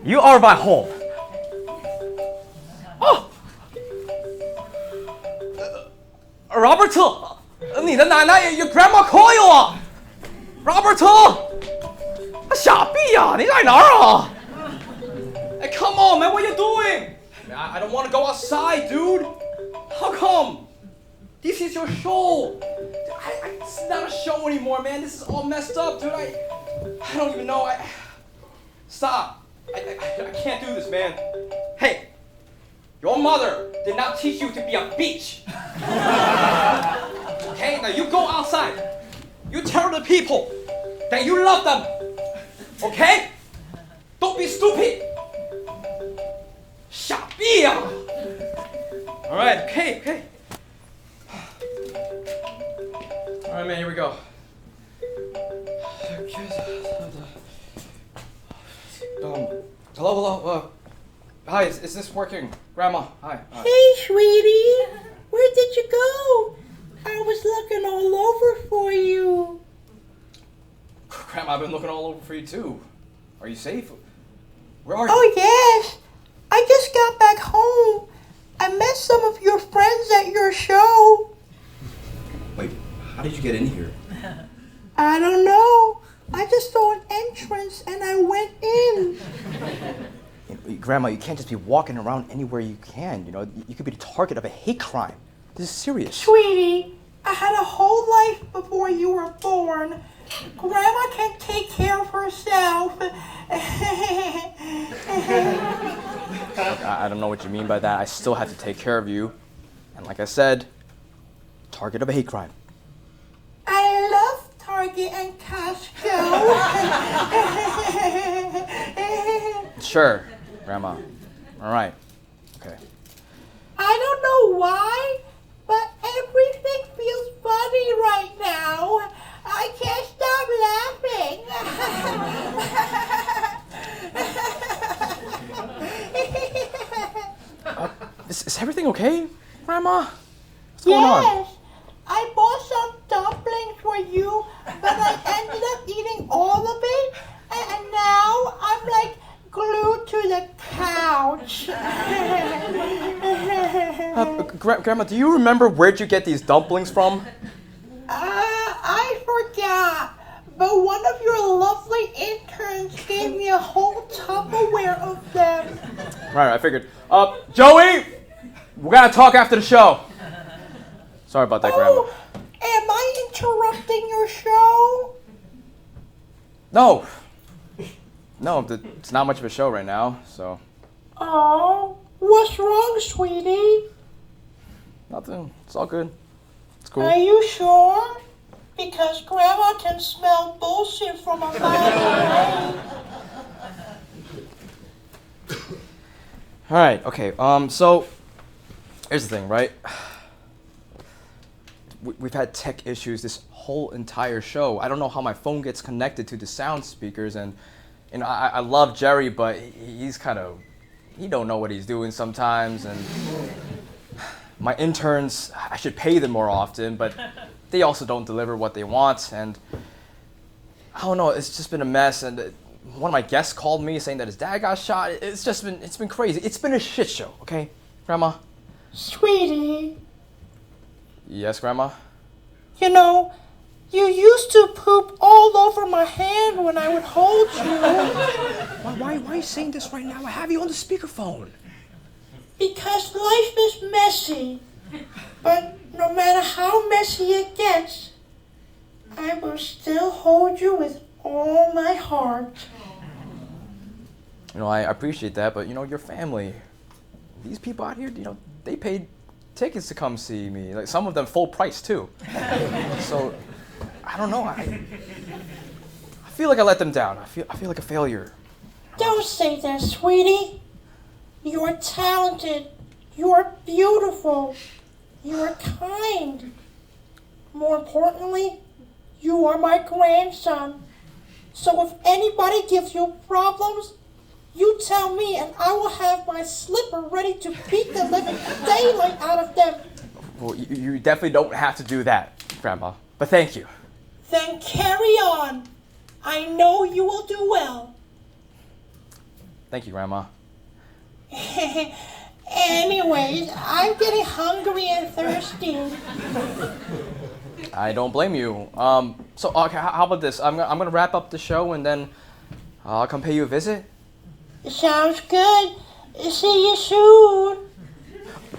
Speaker 1: You are my home. Robert, 你的奶奶 your grandma call you 啊 Robert, 傻逼啊，你在哪儿啊 Hey, come on, man, what are you doing? I don't want to go outside, dude. How come? This is your show. It's not a show anymore, man. This is all messed up, dude. I don't even know. Stop. I can't do this, man. Hey, your mother did not teach you to be a bitch. Okay, now you go outside. You tell the people that you love them. Okay? Don't be stupid. 傻逼啊 All right, okay. All right, man, here we go. Hello. Hi, is this working? Grandma, hi.
Speaker 10: Hey, sweetie. Where did you go? I was looking all over for you.
Speaker 1: Grandma, I've been looking all over for you too. Are you safe? Where are you?
Speaker 10: Oh, yes. I just got back home. I met some of your friends at your show.
Speaker 1: Wait, how did you get in here?
Speaker 10: I don't know. I just saw an entrance and I went in.
Speaker 1: Grandma, you can't just be walking around anywhere you can. You know, you could be the target of a hate crime. This is serious.
Speaker 10: Sweetie, I had a whole life before you were born. Grandma can take care of herself.
Speaker 1: I don't know what you mean by that. I still have to take care of you. And like I said, target of a hate crime.
Speaker 10: I love Target and Costco.
Speaker 1: Sure, Grandma. All right. Okay.
Speaker 10: I don't know why, but everything feels funny right now. I can't stop laughing.
Speaker 1: Is everything okay, Grandma? What's going on?
Speaker 10: Yes, I bought some dumplings for you, but I ended up eating all of it, and now I'm like glued to the couch.
Speaker 1: Grandma, do you remember where'd you get these dumplings from?
Speaker 10: I forgot, but one of your lovely interns gave me a whole Tupperware of them.
Speaker 1: Right, I figured. Joey! We gotta talk after the show. Sorry about that, Grandma.
Speaker 10: Am I interrupting your show?
Speaker 1: No. No, it's not much of a show right now, so.
Speaker 10: Oh, what's wrong, sweetie?
Speaker 1: Nothing. It's all good. It's cool.
Speaker 10: Are you sure? Because Grandma can smell bullshit from a mile away.
Speaker 1: Alright, okay, so, here's the thing, right? We've had tech issues this whole entire show. I don't know how my phone gets connected to the sound speakers, and I love Jerry, but he's kind of, he don't know what he's doing sometimes, and my interns, I should pay them more often, but they also don't deliver what they want, and I don't know, it's just been a mess, and one of my guests called me saying that his dad got shot. It's been crazy. It's been a shit show, okay, Grandma?
Speaker 10: Sweetie,
Speaker 1: Yes, Grandma?
Speaker 10: you know, you used to poop all over my hand when I would hold you.
Speaker 12: Why are you saying this right now? I have you on the speakerphone.
Speaker 10: Because life is messy. But no matter how messy it gets, I will still hold you with all my heart.
Speaker 1: I appreciate that, but your family, these people out here, they paid tickets to come see me. Like some of them full price too. So I don't know. I feel like I let them down. I feel like a failure.
Speaker 10: Don't say that, sweetie. You're talented. You're beautiful. You're kind. More importantly, you are my grandson. So if anybody gives you problems, you tell me and I will have my slipper ready to beat the living daylight out of them.
Speaker 1: Well, you definitely don't have to do that, Grandma. But thank you.
Speaker 10: Then carry on. I know you will do well.
Speaker 1: Thank you, Grandma.
Speaker 10: Anyways, I'm getting hungry and thirsty.
Speaker 1: I don't blame you. So okay, how about this? I'm gonna wrap up the show and then I'll come pay you a visit.
Speaker 10: Sounds good. See you soon.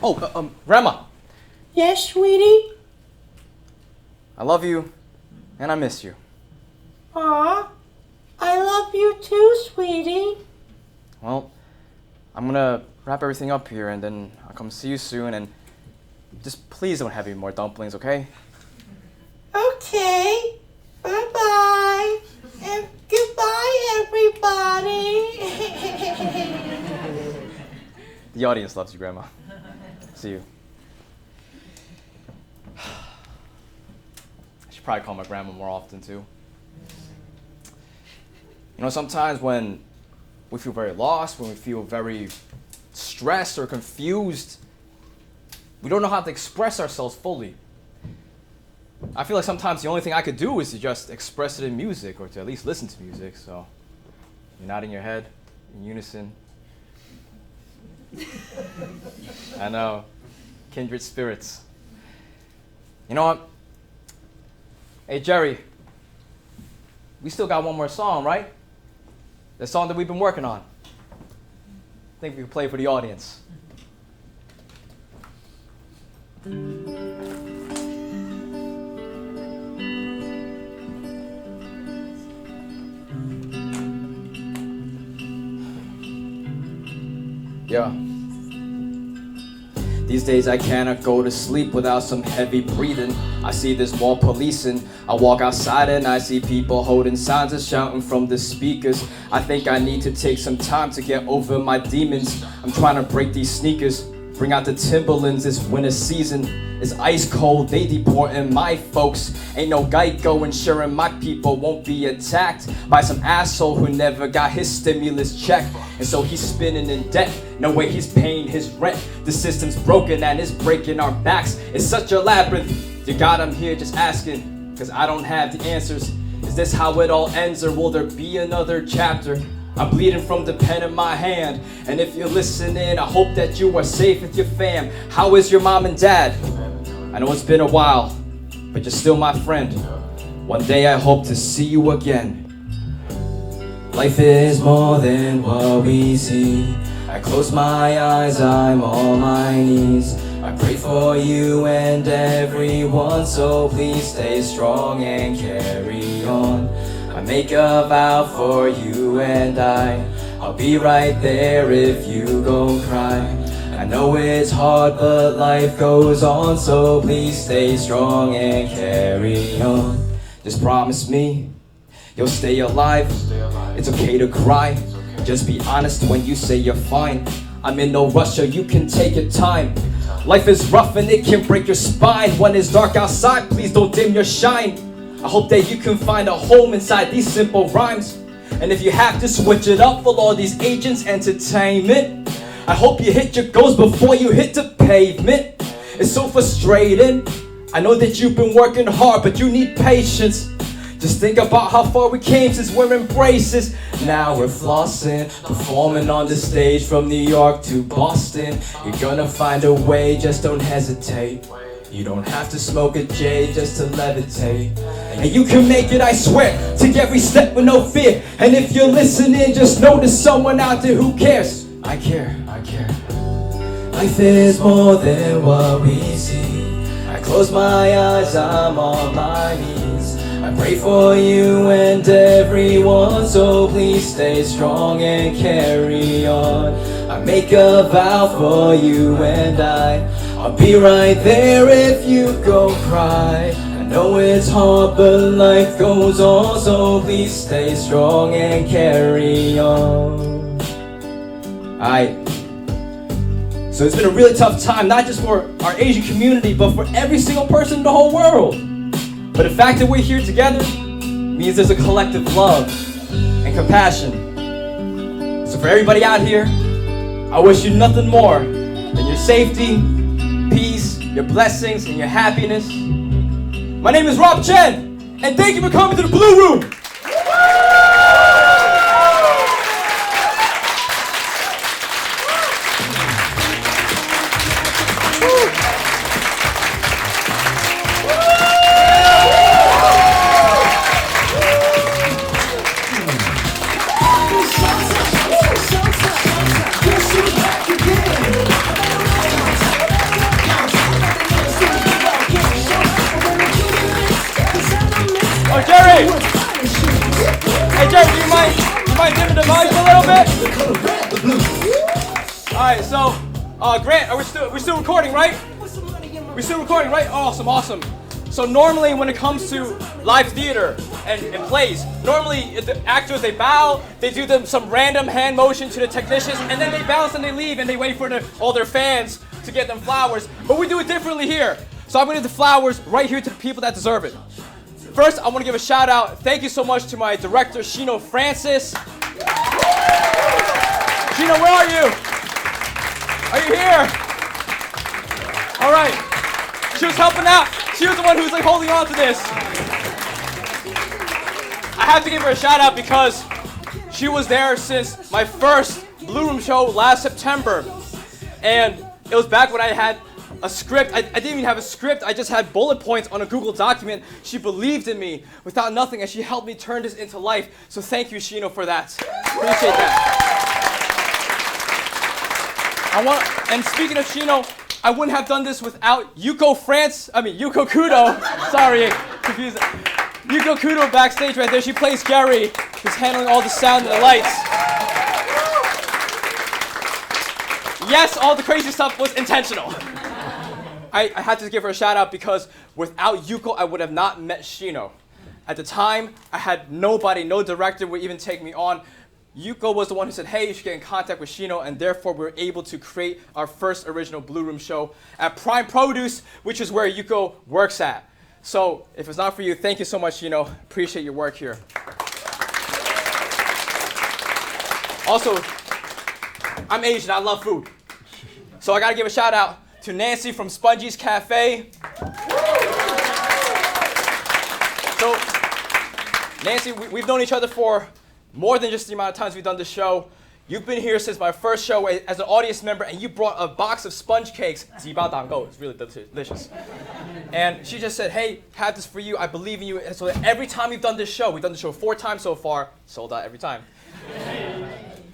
Speaker 1: Oh, Grandma.
Speaker 10: Yes, sweetie?
Speaker 1: I love you, and I miss you.
Speaker 10: Aw, I love you too, sweetie.
Speaker 1: Well, I'm gonna wrap everything up here and then I'll come see you soon, and just please don't have any more dumplings, okay?
Speaker 10: Okay. Bye-bye. And goodbye, everybody.
Speaker 1: The audience loves you, Grandma. See you. I should probably call my grandma more often, too. Sometimes when we feel very lost, when we feel very stressed or confused, we don't know how to express ourselves fully. I feel like sometimes the only thing I could do is to just express it in music, or to at least listen to music, so you're nodding your head in unison. I know, kindred spirits. You know what? Hey, Jerry, we still got one more song, right? The song that we've been working on. I think we can play for the audience. Yeah. These days I cannot go to sleep without some heavy breathing. I see this wall policing. I walk outside and I see people holding signs and shouting from the speakers. I think I need to take some time to get over my demons. I'm trying to break these sneakers. Bring out the Timberlands this winter season. It's ice cold, they deporting my folks. Ain't no Geico ensuring my people won't be attacked by some asshole who never got his stimulus check. And so he's spinning in debt, no way he's paying his rent. The system's broken and it's breaking our backs. It's such a labyrinth. Dear God, I'm here just asking, cause I don't have the answers. Is this how it all ends, or will there be another chapter? I'm bleeding from the pen in my hand, and if you're listening, I hope that you are safe with your fam. How is your mom and dad? I know it's been a while, but you're still my friend. One day I hope to see you again. Life is more than what we see. I close my eyes, I'm on my knees. I pray for you and everyone, so please stay strong and carry on. I make a vow for you and I'll be right there if you go cry. I know it's hard, but life goes on, so please stay strong and carry on. Just promise me you'll stay alive. It's okay to cry. Just be honest when you say you're fine. I'm in no rush, so you can take your time. Life is rough and it can break your spine. When it's dark outside, please don't dim your shine. I hope that you can find a home inside these simple rhymes. And if you have to switch it up for all these agents' entertainment, I hope you hit your goals before you hit the pavement. It's so frustrating. I know that you've been working hard, but you need patience. Just think about how far we came since we're in braces. Now we're flossing, performing on the stage from New York to Boston. You're gonna find a way, just don't hesitate. You don't have to smoke a J just to levitate. And you can make it, I swear. Take every step with no fear. And if you're listening, just know there's someone out there who cares. I care, I care. Life is more than what we see. I close my eyes, I'm on my knees. I pray for you and everyone, so please stay strong and carry on. I make a vow for you and I'll be right there if you go cry. I know it's hard, but life goes on, so please stay strong and carry on. Alright, so it's been a really tough time, not just for our Asian community, but for every single person in the whole world. But the fact that we're here together means there's a collective love and compassion. So for everybody out here, I wish you nothing more than your safety, peace, your blessings, and your happiness. My name is Rob Chen, and thank you for coming to the Blu Room. Oh, Jerry! Hey, Jerry, do you mind dimming the volume a little bit? Alright, so, Grant, are we still recording, right? We're still recording, right? Awesome, awesome. So normally when it comes to live theater and plays, normally the actors, they bow, they do some random hand motion to the technicians, and then they bounce and they leave and they wait for all their fans to get them flowers. But we do it differently here. So I'm gonna give the flowers right here to the people that deserve it. First, I want to give a shout out. Thank you so much to my director, Shino Francis. Shino, where are you? Are you here? All right. She was helping out. She was the one who was like holding on to this. I have to give her a shout out because she was there since my first Blu Room show last September. And it was back when I had a script. I didn't even have a script. I just had bullet points on a Google document. She believed in me without nothing, and she helped me turn this into life. So thank you, Shino, for that. Appreciate that. And speaking of Shino, I wouldn't have done this without Yuko Kudo. Sorry, confused. Yuko Kudo backstage right there. She plays Gary, who's handling all the sound and the lights. yes, all the crazy stuff was intentional. I had to give her a shout out because without Yuko, I would have not met Shino. At the time, I had nobody, no director would even take me on. Yuko was the one who said, hey, you should get in contact with Shino, and therefore we were able to create our first original Blu Room show at Prime Produce, which is where Yuko works at. So if it's not for you, thank you so much, Shino. Appreciate your work here. Also, I'm Asian, I love food. So I gotta give a shout out to Nancy from Spongies Cafe. So, Nancy, we've known each other for more than just the amount of times we've done the show. You've been here since my first show as an audience member, and you brought a box of sponge cakes. It's really delicious. And she just said, hey, have this for you. I believe in you. And so every time we've done this show, we've done the show 4 times so far, sold out every time.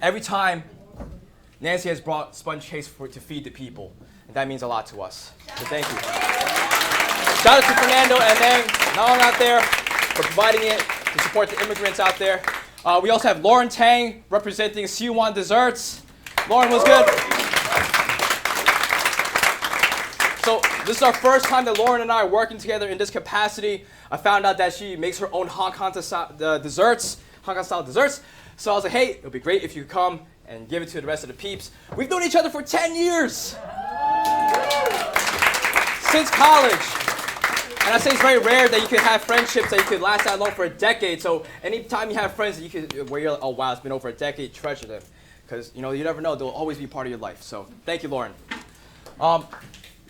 Speaker 1: Every time, Nancy has brought sponge cakes to feed the people. And that means a lot to us. So thank you. Shout out to Fernando and then Nong out there for providing it to support the immigrants out there. We also have Lauren Tang representing Siwan Desserts. Lauren, what's good? So this is our first time that Lauren and I are working together in this capacity. I found out that she makes her own Hong Kong style desserts. So I was like, hey, it would be great if you could come and give it to the rest of the peeps. We've known each other for 10 years. Since college. And I say it's very rare that you can have friendships that you could last that long for a decade. So anytime you have friends that you could, where you're like, oh wow, it's been over a decade, treasure them. Because you never know, they'll always be part of your life. So thank you, Lauren.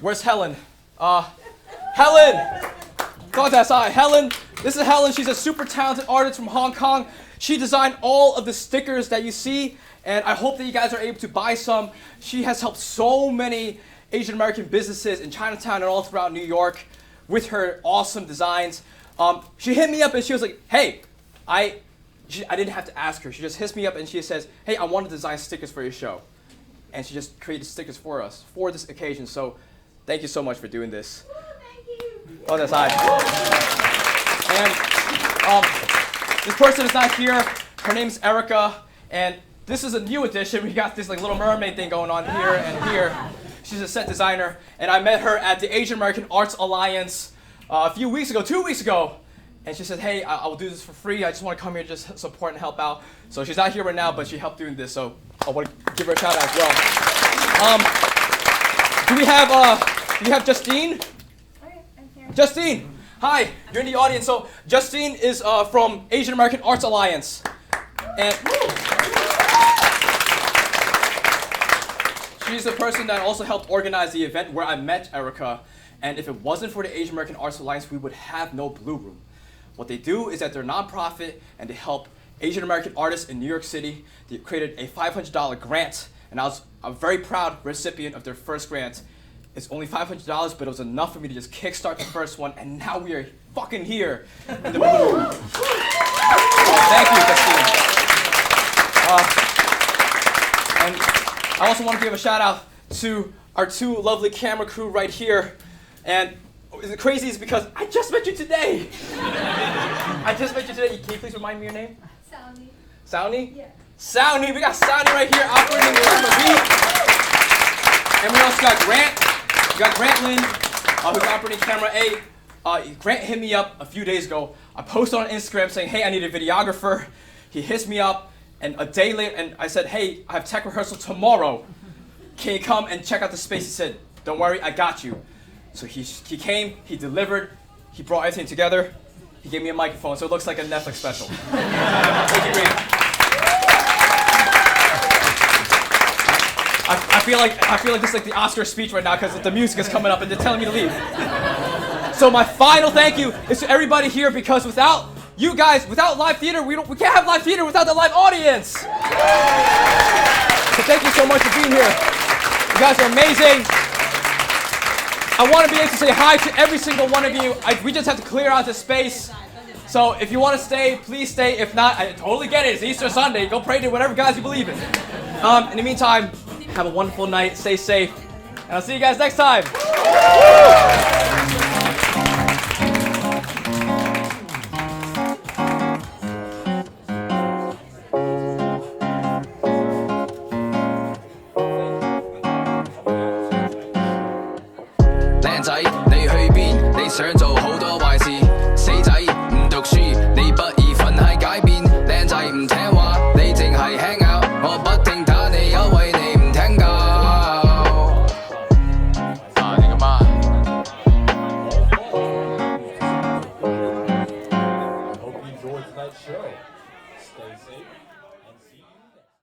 Speaker 1: Where's Helen? Helen! Come on, outside. Helen, this is Helen. She's a super talented artist from Hong Kong. She designed all of the stickers that you see, and I hope that you guys are able to buy some. She has helped so many Asian American businesses in Chinatown and all throughout New York with her awesome designs. She hit me up and she was like, hey, I didn't have to ask her. She just hits me up and she says, hey, I want to design stickers for your show. And she just created stickers for us for this occasion. So thank you so much for doing this. Thank you. Oh, that's high. And this person is not here. Her name's Erica. And this is a new addition. We got this like Little Mermaid thing going on here and here. She's a set designer, and I met her at the Asian American Arts Alliance a few weeks ago, 2 weeks ago. And she said, hey, I will do this for free. I just want to come here and just support and help out. So she's not here right now, but she helped doing this. So I want to give her a shout out as well. Do we have Justine?
Speaker 11: Okay, I'm here.
Speaker 1: Justine, hi, you're in the audience. So Justine is from Asian American Arts Alliance. And she's the person that also helped organize the event where I met Erica. And if it wasn't for the Asian American Arts Alliance, we would have no Blu Room. What they do is that they're a nonprofit and they help Asian American artists in New York City. They created a $500 grant, and I was a very proud recipient of their first grant. It's only $500, but it was enough for me to just kickstart the first one, and now we are fucking here in the Blu Room. Thank you, Christine. And I also want to give a shout out to our 2 lovely camera crew right here. And the crazy is because I just met you today. I just met you today. Can you please remind me your name?
Speaker 11: Soundy.
Speaker 1: Soundy?
Speaker 11: Yeah.
Speaker 1: Soundy. We got Soundy right here operating the camera. And we also got Grant. We got Grant Lin, who's operating camera A. Grant hit me up a few days ago. I posted on Instagram saying, hey, I need a videographer. He hits me up, and a day later, and I said, hey, I have tech rehearsal tomorrow. Can you come and check out the space? He said, don't worry, I got you. So he came, he delivered, he brought everything together, he gave me a microphone, so it looks like a Netflix special. Thank you, Grant. I feel like this is like the Oscar speech right now because the music is coming up and they're telling me to leave. So my final thank you is to everybody here, because without you guys, without live theater, we can't have live theater without the live audience. So thank you so much for being here. You guys are amazing. I want to be able to say hi to every single one of you. We just have to clear out the space. So if you want to stay, please stay. If not, I totally get it. It's Easter Sunday. Go pray to whatever guys you believe in. In the meantime, have a wonderful night. Stay safe. And I'll see you guys next time.
Speaker 21: 靚仔你去邊？你想做好多壞事，死仔唔讀書，你不如瞓喺街邊。靚仔唔聽話，你淨係 hang out，我不停打你，因為你唔聽教。你個媽
Speaker 2: Hope you enjoyed tonight's show. Stay safe.